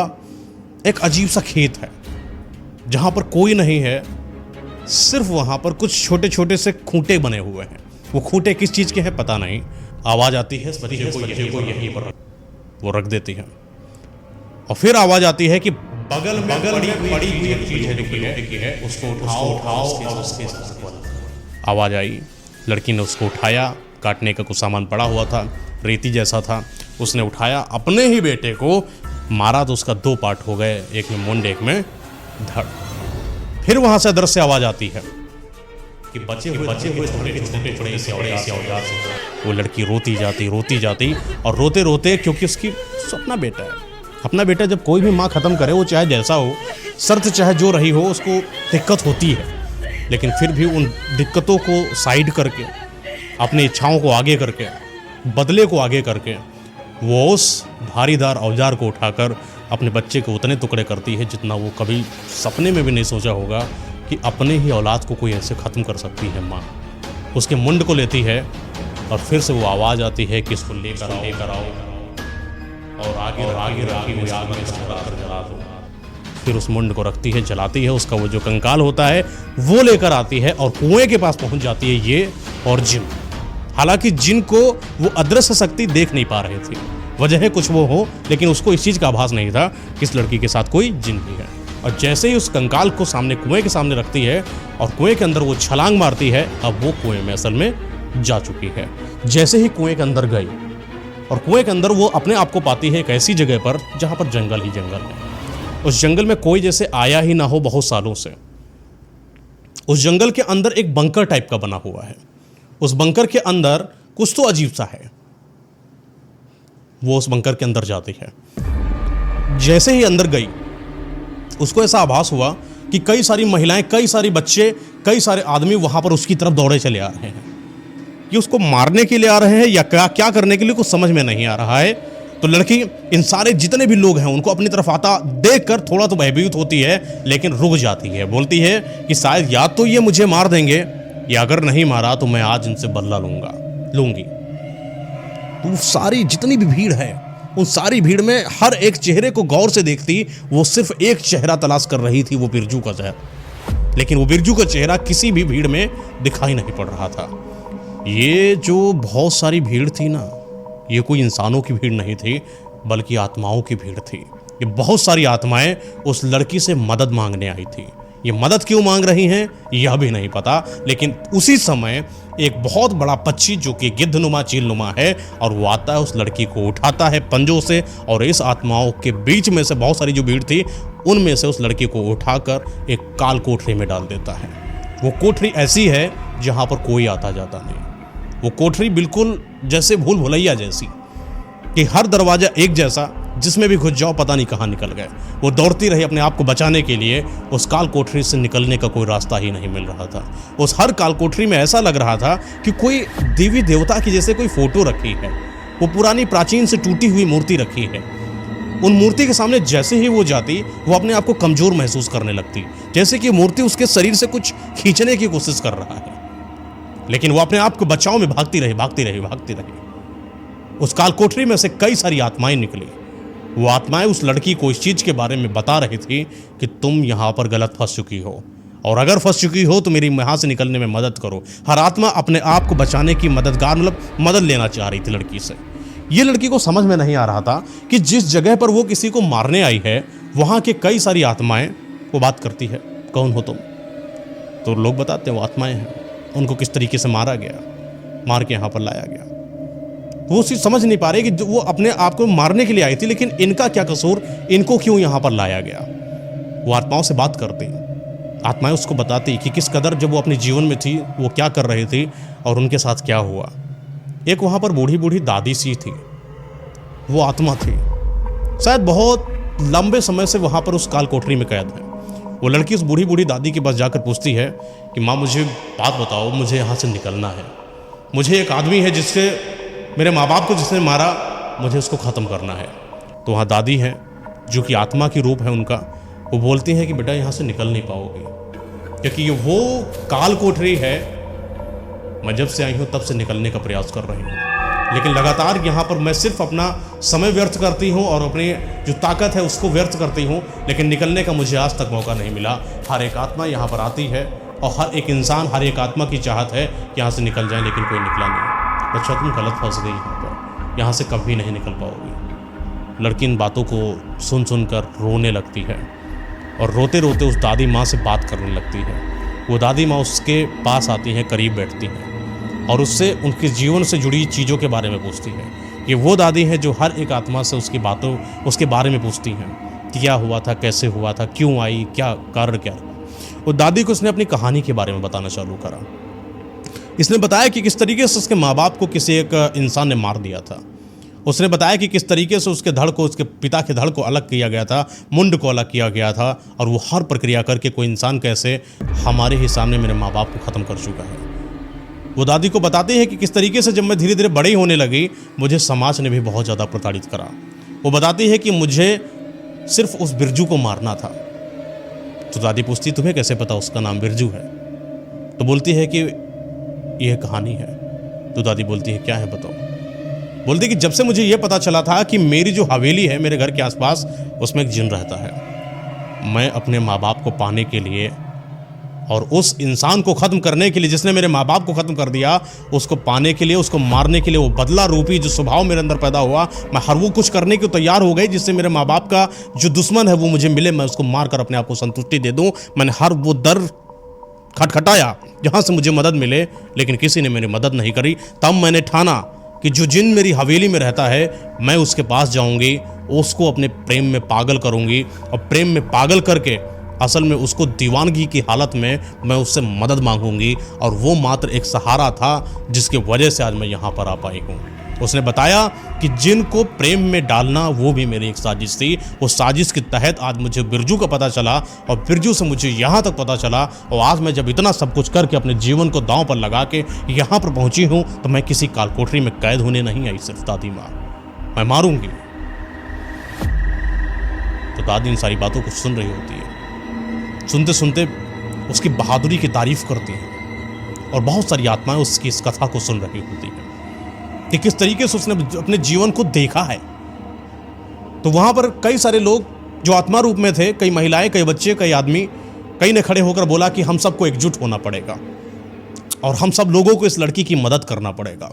एक अजीब सा खेत है जहाँ पर कोई नहीं है। सिर्फ वहाँ पर कुछ छोटे छोटे से खूंटे बने हुए हैं। वो खूंटे किस चीज़ के हैं पता नहीं। आवाज़ आती है, इस बच्चे को यहीं पर वो रख देती है और फिर आवाज़ आती है कि बगल में बड़ी हुई एक चीज़ है, उसको उठाओ और उसके आवाज़ आई। लड़की ने उसको उठाया, काटने का कुछ सामान पड़ा हुआ था, रेती जैसा था। उसने उठाया, अपने ही बेटे को मारा तो उसका 2 पार्ट हो गए, एक में मुंड एक में धड़। फिर वहाँ से अदृश्य आवाज़ आती है कि बचे हुए छोटे छोटे से औजार से वो लड़की रोती जाती और रोते रोते, क्योंकि उसकी अपना बेटा है, अपना बेटा जब कोई भी माँ ख़त्म करे, वो चाहे जैसा हो, शर्त चाहे जो रही हो, उसको दिक्कत होती है, लेकिन फिर भी उन दिक्कतों को साइड करके, अपनी इच्छाओं को आगे करके, बदले को आगे करके, वो उस भारीदार औजार को उठाकर अपने बच्चे के उतने टुकड़े करती है जितना वो कभी सपने में भी नहीं सोचा होगा कि अपने ही औलाद को कोई ऐसे ख़त्म कर सकती है माँ। उसके मुंड को लेती है और फिर से वो आवाज़ आती है कि इसको लेकर आओ और आगे हुई आग में जला दो। फिर उस मुंड को रखती है, जलाती है, उसका वो जो कंकाल होता है वो लेकर आती है और कुएं के पास पहुंच जाती है ये और जिन। हालांकि जिन को वो अदृश्य शक्ति देख नहीं पा रहे थे, वजह है कुछ वो हो, लेकिन उसको इस चीज़ का आभास नहीं था कि इस लड़की के साथ कोई जिन भी है। और जैसे ही उस कंकाल को सामने कुएं के सामने रखती है और कुएं के अंदर वो छलांग मारती है, अब वो कुएं में असल में जा चुकी है। जैसे ही कुएं के अंदर गई और कुएं के अंदर वो अपने आप को पाती है एक ऐसी जगह पर जहाँ पर जंगल ही जंगल है। उस जंगल में कोई जैसे आया ही ना हो बहुत सालों से। उस जंगल के अंदर एक बंकर टाइप का बना हुआ है। उस बंकर के अंदर कुछ तो अजीब सा है। वो उस बंकर के अंदर जाती है। जैसे ही अंदर गई, उसको ऐसा आभास हुआ कि कई सारी महिलाएं, कई सारे बच्चे, कई सारे आदमी वहां पर उसकी तरफ दौड़े चले आ रहे हैं। ये उसको मारने के लिए आ रहे हैं या क्या करने के लिए, कुछ समझ में नहीं आ रहा है। तो लड़की इन सारे जितने भी लोग हैं उनको अपनी तरफ आता देखकर थोड़ा तो भयभीत होती है, लेकिन रुक जाती है। बोलती है कि शायद या तो ये मुझे मार देंगे या अगर नहीं मारा तो मैं आज इनसे बदला लूंगी। तो सारी जितनी भी भीड़ है, उन सारी भीड़ में हर एक चेहरे को गौर से देखती, वो सिर्फ एक चेहरा तलाश कर रही थी, वो बिरजू का चेहरा। लेकिन वो बिरजू का चेहरा किसी भी भीड़ में दिखाई नहीं पड़ रहा था। ये जो बहुत सारी भीड़ थी ना, ये कोई इंसानों की भीड़ नहीं थी, बल्कि आत्माओं की भीड़ थी। ये बहुत सारी आत्माएं उस लड़की से मदद मांगने आई थी। ये मदद क्यों मांग रही हैं यह भी नहीं पता, लेकिन उसी समय एक बहुत बड़ा पक्षी जो कि गिद्धनुमा चीलनुमा है, और वो आता है, उस लड़की को उठाता है पंजों से, और इस आत्माओं के बीच में से बहुत सारी जो भीड़ थी उनमें से उस लड़की को उठाकर एक काल कोठरी में डाल देता है। वो कोठरी ऐसी है जहाँ पर कोई आता जाता नहीं। वो कोठरी बिल्कुल जैसे भूल भुलैया जैसी कि हर दरवाज़ा एक जैसा, जिसमें भी घुस जाओ पता नहीं कहाँ निकल गए। वो दौड़ती रही अपने आप को बचाने के लिए। उस काल कोठरी से निकलने का कोई रास्ता ही नहीं मिल रहा था। उस हर काल कोठरी में ऐसा लग रहा था कि कोई देवी देवता की जैसे कोई फोटो रखी है। वो पुरानी प्राचीन से टूटी हुई मूर्ति रखी है। उन मूर्ति के सामने जैसे ही वो जाती, वो अपने आप को कमज़ोर महसूस करने लगती, जैसे कि मूर्ति उसके शरीर से कुछ खींचने की कोशिश कर रहा है। लेकिन वो अपने आप को बचाव में भागती रही। उस काल कोठरी में से कई सारी आत्माएं निकली। वो आत्माएं उस लड़की को इस चीज़ के बारे में बता रही थी कि तुम यहाँ पर गलत फंस चुकी हो, और अगर फंस चुकी हो तो मेरी यहाँ से निकलने में मदद करो। हर आत्मा अपने आप को बचाने की मददगार, मदद लेना चाह रही थी लड़की से। ये लड़की को समझ में नहीं आ रहा था कि जिस जगह पर वो किसी को मारने आई है, वहाँ के कई सारी आत्माएं वो बात करती है, कौन हो तुम? तो लोग बताते हैं वो आत्माएं हैं। उनको किस तरीके से मारा गया, मार के यहाँ पर लाया गया। वो चीज़ समझ नहीं पा रहे कि वो अपने आप को मारने के लिए आई थी, लेकिन इनका क्या कसूर, इनको क्यों यहाँ पर लाया गया। वो आत्माओं से बात करती, आत्माएं उसको बताती कि किस कदर जब वो अपने जीवन में थी वो क्या कर रही थी और उनके साथ क्या हुआ। एक वहाँ पर बूढ़ी बूढ़ी दादी सी थी, वो आत्मा थी, शायद बहुत लंबे समय से वहाँ पर उस काल कोठरी में कैद है। वो लड़की उस बूढ़ी बूढ़ी दादी के पास जाकर पूछती है कि माँ मुझे बात बताओ, मुझे यहाँ से निकलना है। मुझे एक आदमी है जिससे, मेरे माँ बाप को जिसने मारा, मुझे उसको ख़त्म करना है। तो वहाँ दादी है जो कि आत्मा की रूप है उनका, वो बोलती है कि बेटा यहाँ से निकल नहीं पाओगे, क्योंकि ये वो काल कोठरी है, मैं जब से आई हूँ तब से निकलने का प्रयास कर रही हूँ, लेकिन लगातार यहाँ पर मैं सिर्फ अपना समय व्यर्थ करती हूँ और अपनी जो ताकत है उसको व्यर्थ करती हूँ, लेकिन निकलने का मुझे आज तक मौका नहीं मिला। हर एक आत्मा यहाँ पर आती है और हर एक इंसान, हर एक आत्मा की चाहत है कि यहाँ से निकल जाए, लेकिन कोई निकला नहीं। बच्चा तुम गलत फंस गई यहाँ से कभी नहीं निकल पाओगी। लड़की इन बातों को सुन कर रोने लगती है और रोते रोते उस दादी माँ से बात करने लगती है। वो दादी माँ उसके पास आती हैं, करीब बैठती हैं और उससे उनके जीवन से जुड़ी चीज़ों के बारे में पूछती है। ये वो दादी है जो हर एक आत्मा से उसकी बातों, उसके बारे में पूछती हैं कि क्या हुआ था, कैसे हुआ था, क्यों आई, क्या कारण क्या। वो दादी को उसने अपनी कहानी के बारे में बताना चालू करा। इसने बताया कि किस तरीके से उसके माँ बाप को किसी एक इंसान ने मार दिया था। उसने बताया कि किस तरीके से उसके धड़ को, उसके पिता के धड़ को अलग किया गया था, मुंड को अलग किया गया था, और वो हर प्रक्रिया करके कोई इंसान कैसे हमारे ही सामने मेरे माँ बाप को ख़त्म कर चुका है। वो दादी को बताते हैं कि किस तरीके से जब मैं धीरे धीरे बड़ी होने लगी, मुझे समाज ने भी बहुत ज़्यादा प्रताड़ित करा। वो बताती है कि मुझे सिर्फ उस बिरजू को मारना था। तो दादी पूछती, तुम्हें कैसे पता उसका नाम बिरजू है? तो बोलती है कि यह कहानी है। तो दादी बोलती है, क्या है बताओ? बोलती कि जब से मुझे यह पता चला था कि मेरी जो हवेली है मेरे घर के आसपास, उसमें एक जिन रहता है, मैं अपने माँ बाप को पाने के लिए और उस इंसान को ख़त्म करने के लिए जिसने मेरे माँ बाप को ख़त्म कर दिया, उसको पाने के लिए, उसको मारने के लिए, वो बदला रूपी जो स्वभाव मेरे अंदर पैदा हुआ, मैं हर वो कुछ करने को तैयार हो गई जिससे मेरे माँ बाप का जो दुश्मन है वो मुझे मिले, मैं उसको मार कर अपने आप को संतुष्टि दे दूँ। मैंने हर वो दर खटखटाया जहाँ से मुझे मदद मिले, लेकिन किसी ने मेरी मदद नहीं करी। तब मैंने ठाना कि जो जिन मेरी हवेली में रहता है, मैं उसके पास जाऊँगी, उसको अपने प्रेम में पागल करूँगी, और प्रेम में पागल करके असल में उसको दीवानगी की हालत में मैं उससे मदद मांगूंगी, और वो मात्र एक सहारा था जिसकी वजह से आज मैं यहाँ पर आ पाई हूँ। उसने बताया कि जिन को प्रेम में डालना वो भी मेरी एक साजिश थी। उस साजिश के तहत आज मुझे बिरजू का पता चला, और बिरजू से मुझे यहाँ तक पता चला, और आज मैं जब इतना सब कुछ करके अपने जीवन को दांव पर लगा के यहाँ पर पहुँची हूँ, तो मैं किसी कालकोठरी में कैद होने नहीं आई। सिर्फ दादी माँ, मैं मारूंगी। तो दादी इन सारी बातों को सुन रही होती है। सुनते सुनते उसकी बहादुरी की तारीफ करती हैं, और बहुत सारी आत्माएं उसकी इस कथा को सुन रही होती हैं कि किस तरीके से उसने अपने जीवन को देखा है। तो वहां पर कई सारे लोग जो आत्मा रूप में थे, कई महिलाएं, कई बच्चे, कई आदमी, कई ने खड़े होकर बोला कि हम सबको एकजुट होना पड़ेगा और हम सब लोगों को इस लड़की की मदद करना पड़ेगा।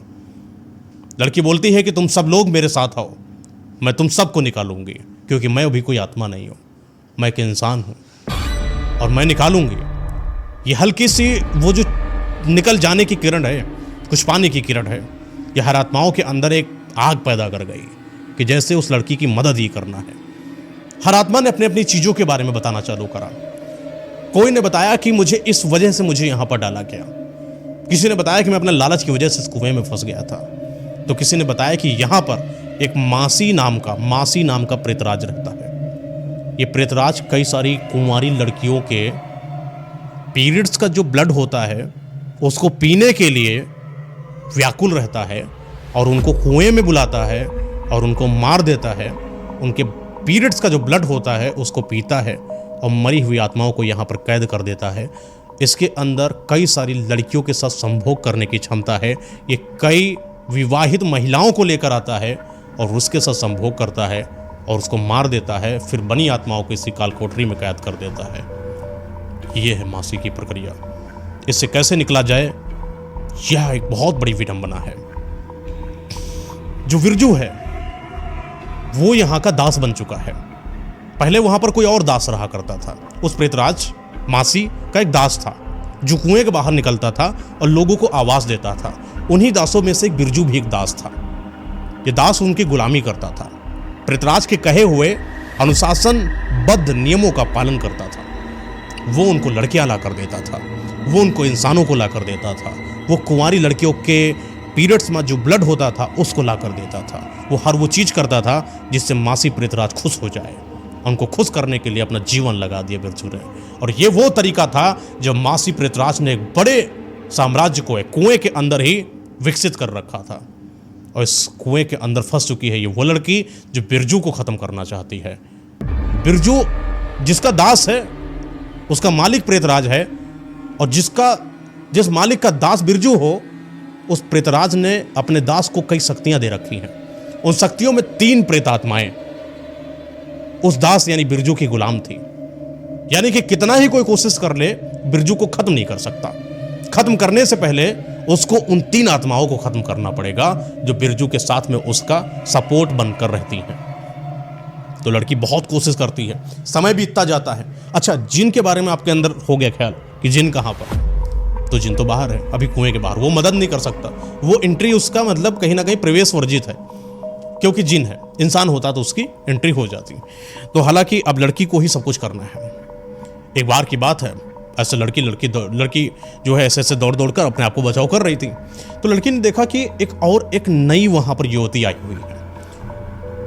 लड़की बोलती है कि तुम सब लोग मेरे साथ आओ, मैं तुम सबको निकालूंगी, क्योंकि मैं अभी कोई आत्मा नहीं हूं, मैं एक इंसान हूं, और मैं निकालूंगी। ये हल्की सी वो जो निकल जाने की किरण है, कुछ पाने की किरण है, ये हर आत्माओं के अंदर एक आग पैदा कर गई कि जैसे उस लड़की की मदद ही करना है। हर आत्मा ने अपनी अपनी चीज़ों के बारे में बताना चालू करा। कोई ने बताया कि मुझे इस वजह से मुझे यहाँ पर डाला गया, किसी ने बताया कि मैं अपने लालच की वजह से इस कुएं में फंस गया था, तो किसी ने बताया कि यहाँ पर एक मासी नाम का प्रेतराज रहता है। ये प्रेतराज कई सारी कुंवारी लड़कियों के पीरियड्स का जो ब्लड होता है उसको पीने के लिए व्याकुल रहता है, और उनको कुएं में बुलाता है और उनको मार देता है। उनके पीरियड्स का जो ब्लड होता है उसको पीता है और मरी हुई आत्माओं को यहाँ पर कैद कर देता है। इसके अंदर कई सारी लड़कियों के साथ संभोग करने की क्षमता है। ये कई विवाहित महिलाओं को लेकर आता है और उसके साथ संभोग करता है और उसको मार देता है, फिर बनी आत्माओं को इसी काल कोठरी में कैद कर देता है। ये है मासी की प्रक्रिया। इससे कैसे निकला जाए, यह एक बहुत बड़ी विडंबना है। जो बिरजू है वो यहाँ का दास बन चुका है। पहले वहां पर कोई और दास रहा करता था। उस प्रेतराज मासी का एक दास था जो कुएं के बाहर निकलता था और लोगों को आवाज देता था। उन्हीं दासों में से एक बिरजू भी एक दास था। ये दास उनकी गुलामी करता था, प्रेतराज के कहे हुए अनुशासनबद्ध नियमों का पालन करता था। वो उनको लड़कियां ला कर देता था, वो उनको इंसानों को ला कर देता था, वो कुंवारी लड़कियों के पीरियड्स में जो ब्लड होता था उसको ला कर देता था। वो हर वो चीज़ करता था जिससे मासी प्रेतराज खुश हो जाए। उनको खुश करने के लिए अपना जीवन लगा दिया बिरजू ने। और ये वो तरीका था जब मासी प्रेतराज ने एक बड़े साम्राज्य को एक कुएं के अंदर ही विकसित कर रखा था। और इस कुएं के अंदर फंस चुकी है ये वो लड़की जो बिरजू को ख़त्म करना चाहती है। बिरजू जिसका दास है उसका मालिक प्रेतराज है, और जिस मालिक का दास बिरजू हो उस प्रेतराज ने अपने दास को कई शक्तियां दे रखी हैं। उन शक्तियों में 3 प्रेतात्माएं उस दास यानी बिरजू की गुलाम थी। यानी कि कितना ही कोई कोशिश कर ले बिरजू को खत्म नहीं कर सकता। खत्म करने से पहले उसको उन 3 आत्माओं को खत्म करना पड़ेगा जो बिरजू के साथ में उसका सपोर्ट बनकर रहती हैं। तो लड़की बहुत कोशिश करती है, समय बीतता जाता है। अच्छा, जिन के बारे में आपके अंदर हो गया ख्याल कि जिन कहाँ पर, तो जिन तो बाहर है, अभी कुएं के बाहर, वो मदद नहीं कर सकता। वो एंट्री उसका मतलब कहीं ना कहीं प्रवेश वर्जित है, क्योंकि जिन है। इंसान होता तो उसकी एंट्री हो जाती। तो हालांकि अब लड़की को ही सब कुछ करना है। एक बार की बात है, ऐसे लड़की जो है ऐसे ऐसे दौड़ दौड़ कर अपने आप को बचाव कर रही थी। तो लड़की ने देखा कि एक नई वहाँ पर युवती आई हुई है,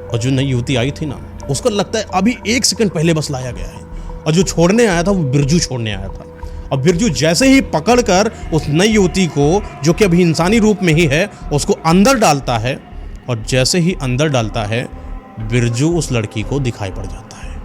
और जो नई युवती आई थी ना, उसको लगता है अभी 1 सेकंड पहले बस लाया गया है, और जो छोड़ने आया था वो बिरजू छोड़ने आया था। और बिरजू जैसे ही पकड़कर उस नई युवती को, जो कि अभी इंसानी रूप में ही है, उसको अंदर डालता है, और जैसे ही अंदर डालता है बिरजू उस लड़की को दिखाई पड़ जाता है,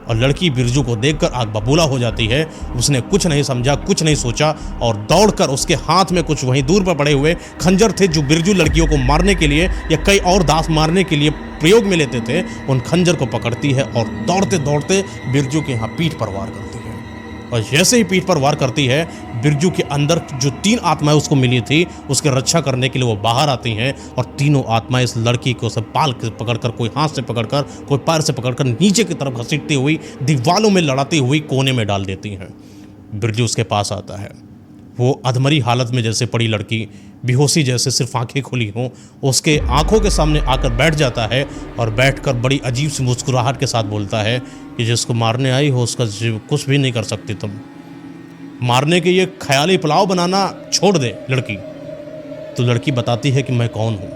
और लड़की बिरजू को देखकर आग बबूला हो जाती है। उसने कुछ नहीं समझा, कुछ नहीं सोचा, और दौड़कर उसके हाथ में कुछ वहीं दूर पर पड़े हुए खंजर थे जो बिरजू लड़कियों को मारने के लिए या कई और दास मारने के लिए प्रयोग में लेते थे, उन खंजर को पकड़ती है और दौड़ते दौड़ते बिरजू के यहाँ पीठ पर वार करती है। और जैसे ही पीठ पर वार करती है, बिरजू के अंदर जो 3 आत्माएं उसको मिली थी, उसके रक्षा करने के लिए वो बाहर आती हैं, और तीनों आत्माएं इस लड़की को सब पाल से पकड़कर, कोई हाथ से पकड़कर, कोई पैर से पकड़कर नीचे की तरफ घसीटती हुई, दीवालों में लड़ाती हुई कोने में डाल देती हैं। बिरजू उसके पास आता है। वो अधमरी हालत में जैसे पड़ी लड़की, बेहोशी जैसे सिर्फ आंखें खुली हों, उसके आंखों के सामने आकर बैठ जाता है, और बैठकर बड़ी अजीब सी मुस्कुराहट के साथ बोलता है कि जिसको मारने आई हो उसका जीव कुछ भी नहीं कर सकती तुम। मारने के ये ख्याली पुलाव बनाना छोड़ दे लड़की। तो लड़की बताती है कि मैं कौन हूँ,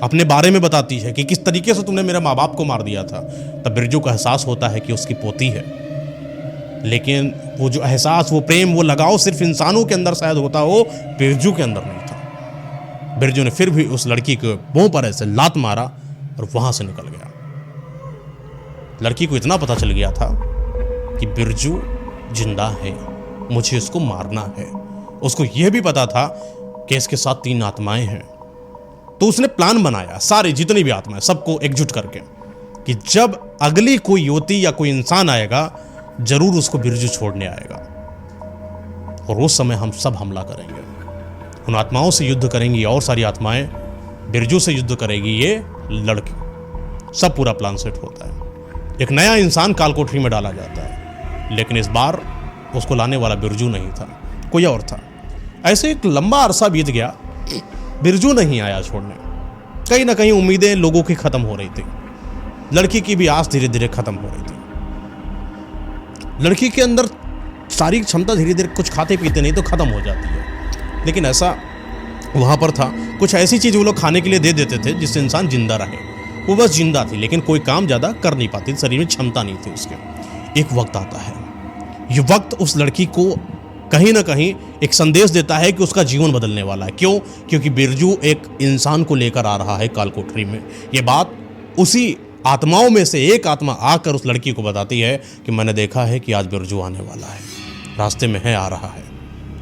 अपने बारे में बताती है कि किस तरीके से तुमने मेरे माँ बाप को मार दिया था। तब बिरजू को एहसास होता है कि उसकी पोती है, लेकिन वो जो एहसास, वो प्रेम, वो लगाव सिर्फ इंसानों के अंदर शायद होता हो, बिरजू के अंदर नहीं था। बिरजू ने फिर भी उस लड़की के मुंह पर ऐसे लात मारा और वहां से निकल गया। लड़की को इतना पता चल गया था कि बिरजू जिंदा है, मुझे इसको मारना है। उसको यह भी पता था कि इसके साथ 3 आत्माएं हैं। तो उसने प्लान बनाया, सारे जितनी भी आत्माएं सबको एकजुट करके, कि जब अगली कोई युवती या कोई इंसान आएगा, जरूर उसको बिरजू छोड़ने आएगा, और उस समय हम सब हमला करेंगे। उन आत्माओं से युद्ध करेंगी और सारी आत्माएं, बिरजू से युद्ध करेगी ये लड़की। सब पूरा प्लान सेट होता है। एक नया इंसान कालकोठरी में डाला जाता है, लेकिन इस बार उसको लाने वाला बिरजू नहीं था, कोई और था। ऐसे एक लंबा अरसा बीत गया, बिरजू नहीं आया छोड़ने। कहीं ना कहीं उम्मीदें लोगों की खत्म हो रही थी, लड़की की भी आस धीरे धीरे खत्म हो रही थी। लड़की के अंदर सारी क्षमता धीरे धीरे, कुछ खाते पीते नहीं तो खत्म हो जाती है। लेकिन ऐसा वहाँ पर था, कुछ ऐसी चीज़ वो लोग खाने के लिए दे देते थे जिससे इंसान जिंदा रहे। वो बस जिंदा थी, लेकिन कोई काम ज़्यादा कर नहीं पाती, शरीर में क्षमता नहीं थी उसके। एक वक्त आता है, ये वक्त उस लड़की को कहीं ना कहीं एक संदेश देता है कि उसका जीवन बदलने वाला है। क्यों? क्योंकि बिरजू एक इंसान को लेकर आ रहा है कालकोठरी में। ये बात उसी आत्माओं में से एक आत्मा आकर उस लड़की को बताती है कि मैंने देखा है कि आज बिरजू आने वाला है, रास्ते में है, आ रहा है।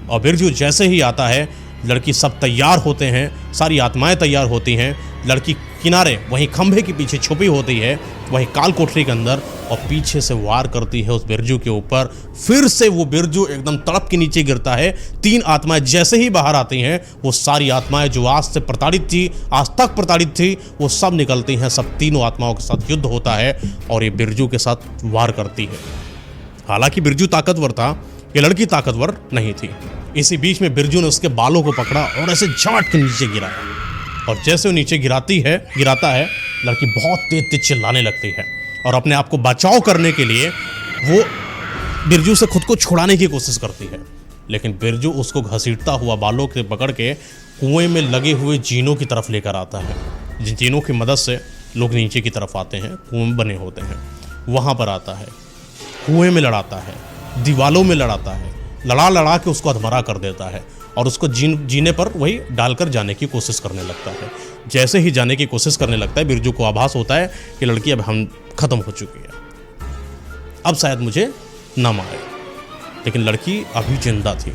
और बिरजू जैसे ही आता है, लड़की सब तैयार होते हैं, सारी आत्माएं तैयार होती हैं। लड़की किनारे वहीं खंभे के पीछे छुपी होती है, वहीं कालकोठरी के अंदर, और पीछे से वार करती है उस बिरजू के ऊपर। फिर से वो बिरजू एकदम तड़प के नीचे गिरता है। 3 आत्माएं जैसे ही बाहर आती हैं, वो सारी आत्माएं जो आज से प्रताड़ित थी, आज तक प्रताड़ित थी, वो सब निकलती हैं। सब तीनों आत्माओं के साथ युद्ध होता है और ये बिरजू के साथ वार करती है। हालांकि बिरजू ताकतवर था, ये लड़की ताकतवर नहीं थी। इसी बीच में बिरजू ने उसके बालों को पकड़ा और ऐसे झाट के नीचे गिराया, और जैसे वो नीचे गिराता है, लड़की बहुत तेज तेज चिल्लाने लगती है, और अपने आप को बचाव करने के लिए वो बिरजू से खुद को छुड़ाने की कोशिश करती है। लेकिन बिरजू उसको घसीटता हुआ बालों से पकड़ के कुएं में लगे हुए जीनों की तरफ लेकर आता है। जिन जीनों की मदद से लोग नीचे की तरफ आते हैं, कुएं बने होते हैं, वहाँ पर आता है, कुएं में लड़ाता है, दीवालों में लड़ाता है, लड़ा के उसको अधमरा कर देता है, और उसको जीने पर वही डालकर जाने की कोशिश करने लगता है। जैसे ही जाने की कोशिश करने लगता है, बिरजू को आभास होता है कि लड़की अब हम खत्म हो चुकी है, अब शायद मुझे ना मारे। लेकिन लड़की अभी जिंदा थी।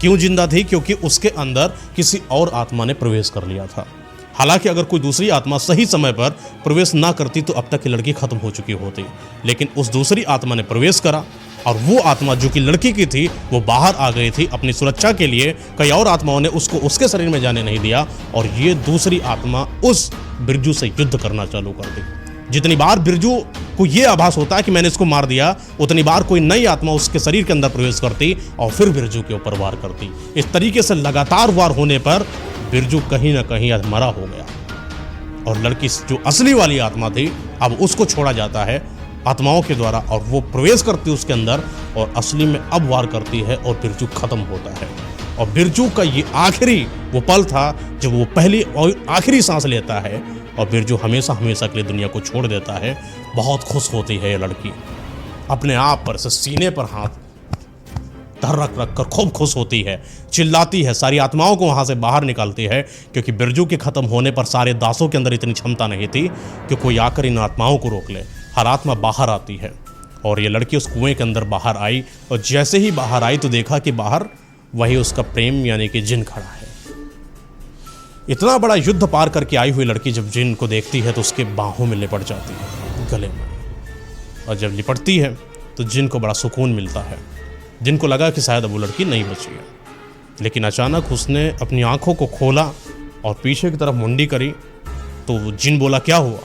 क्यों जिंदा थी? क्योंकि उसके अंदर किसी और आत्मा ने प्रवेश कर लिया था। हालांकि अगर कोई दूसरी आत्मा सही समय पर प्रवेश ना करती तो अब तक की लड़की खत्म हो चुकी होती, लेकिन उस दूसरी आत्मा ने प्रवेश करा, और वो आत्मा जो कि लड़की की थी वो बाहर आ गई थी अपनी सुरक्षा के लिए। कई और आत्माओं ने उसको उसके शरीर में जाने नहीं दिया, और ये दूसरी आत्मा उस बिरजू से युद्ध करना चालू कर दी। जितनी बार बिरजू को ये आभास होता है कि मैंने इसको मार दिया, उतनी बार कोई नई आत्मा उसके शरीर के अंदर प्रवेश करती और फिर बिरजू के ऊपर वार करती। इस तरीके से लगातार वार होने पर बिरजू कहीं ना कहीं अधमरा हो गया, और लड़की जो असली वाली आत्मा थी अब उसको छोड़ा जाता है, आत्माओं के द्वारा, और वो प्रवेश करती है उसके अंदर और असली में अब वार करती है और बिरजू खत्म होता है। और बिरजू का ये आखिरी वो पल था जब वो पहली और आखिरी सांस लेता है और बिरजू हमेशा हमेशा के लिए दुनिया को छोड़ देता है। बहुत खुश होती है ये लड़की, अपने आप पर से सीने पर हाथ धर रख कर खूब खुश होती है, चिल्लाती है, सारी आत्माओं को वहाँ से बाहर निकालती है, क्योंकि बिरजू के ख़त्म होने पर सारे दासों के अंदर इतनी क्षमता नहीं थी कि कोई आकर इन आत्माओं को रोक ले। हर आत्मा बाहर आती है और ये लड़की उस कुएं के अंदर बाहर आई, और जैसे ही बाहर आई तो देखा कि बाहर वही उसका प्रेम यानी कि जिन खड़ा है। इतना बड़ा युद्ध पार करके आई हुई लड़की जब जिन को देखती है तो उसके बाहों में लिपट जाती है, गले में, और जब लिपटती है तो जिन को बड़ा सुकून मिलता है। जिन को लगा कि शायद अब वो लड़की नहीं बची है, लेकिन अचानक उसने अपनी आंखों को खोला और पीछे की तरफ मुंडी करी तो जिन बोला क्या हुआ?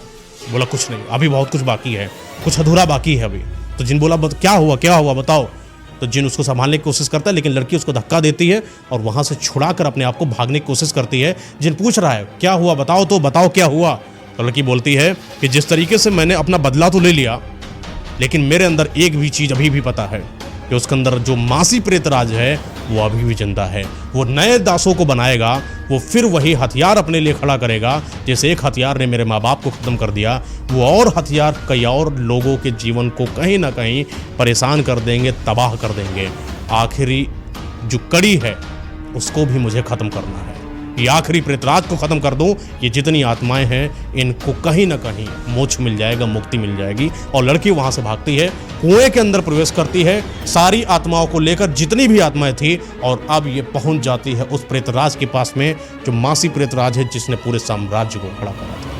बोला कुछ नहीं, अभी बहुत कुछ बाकी है, कुछ अधूरा बाकी है अभी। तो जिन बोला क्या हुआ बताओ। तो जिन उसको संभालने की कोशिश करता है, लेकिन लड़की उसको धक्का देती है और वहाँ से छुड़ा कर अपने आप को भागने की कोशिश करती है। जिन पूछ रहा है क्या हुआ, बताओ क्या हुआ। तो लड़की बोलती है कि जिस तरीके से मैंने अपना बदला तो ले लिया, लेकिन मेरे अंदर एक भी चीज़ अभी भी पता है कि उसके अंदर जो मासी प्रेतराज है वो अभी भी जिंदा है। वो नए दासों को बनाएगा, वो फिर वही हथियार अपने लिए खड़ा करेगा। जैसे एक हथियार ने मेरे माँ बाप को ख़त्म कर दिया, वो और हथियार कई और लोगों के जीवन को कहीं ना कहीं परेशान कर देंगे, तबाह कर देंगे। आखिरी जो कड़ी है उसको भी मुझे ख़त्म करना है। ये आखिरी प्रेतराज को ख़त्म कर दूं, ये जितनी आत्माएं हैं इनको कहीं ना कहीं मोक्ष मिल जाएगा, मुक्ति मिल जाएगी। और लड़की वहाँ से भागती है, कुएं के अंदर प्रवेश करती है सारी आत्माओं को लेकर, जितनी भी आत्माएं थी, और अब ये पहुँच जाती है उस प्रेतराज के पास में जो मासी प्रेतराज है जिसने पूरे साम्राज्य को खड़ा करा था।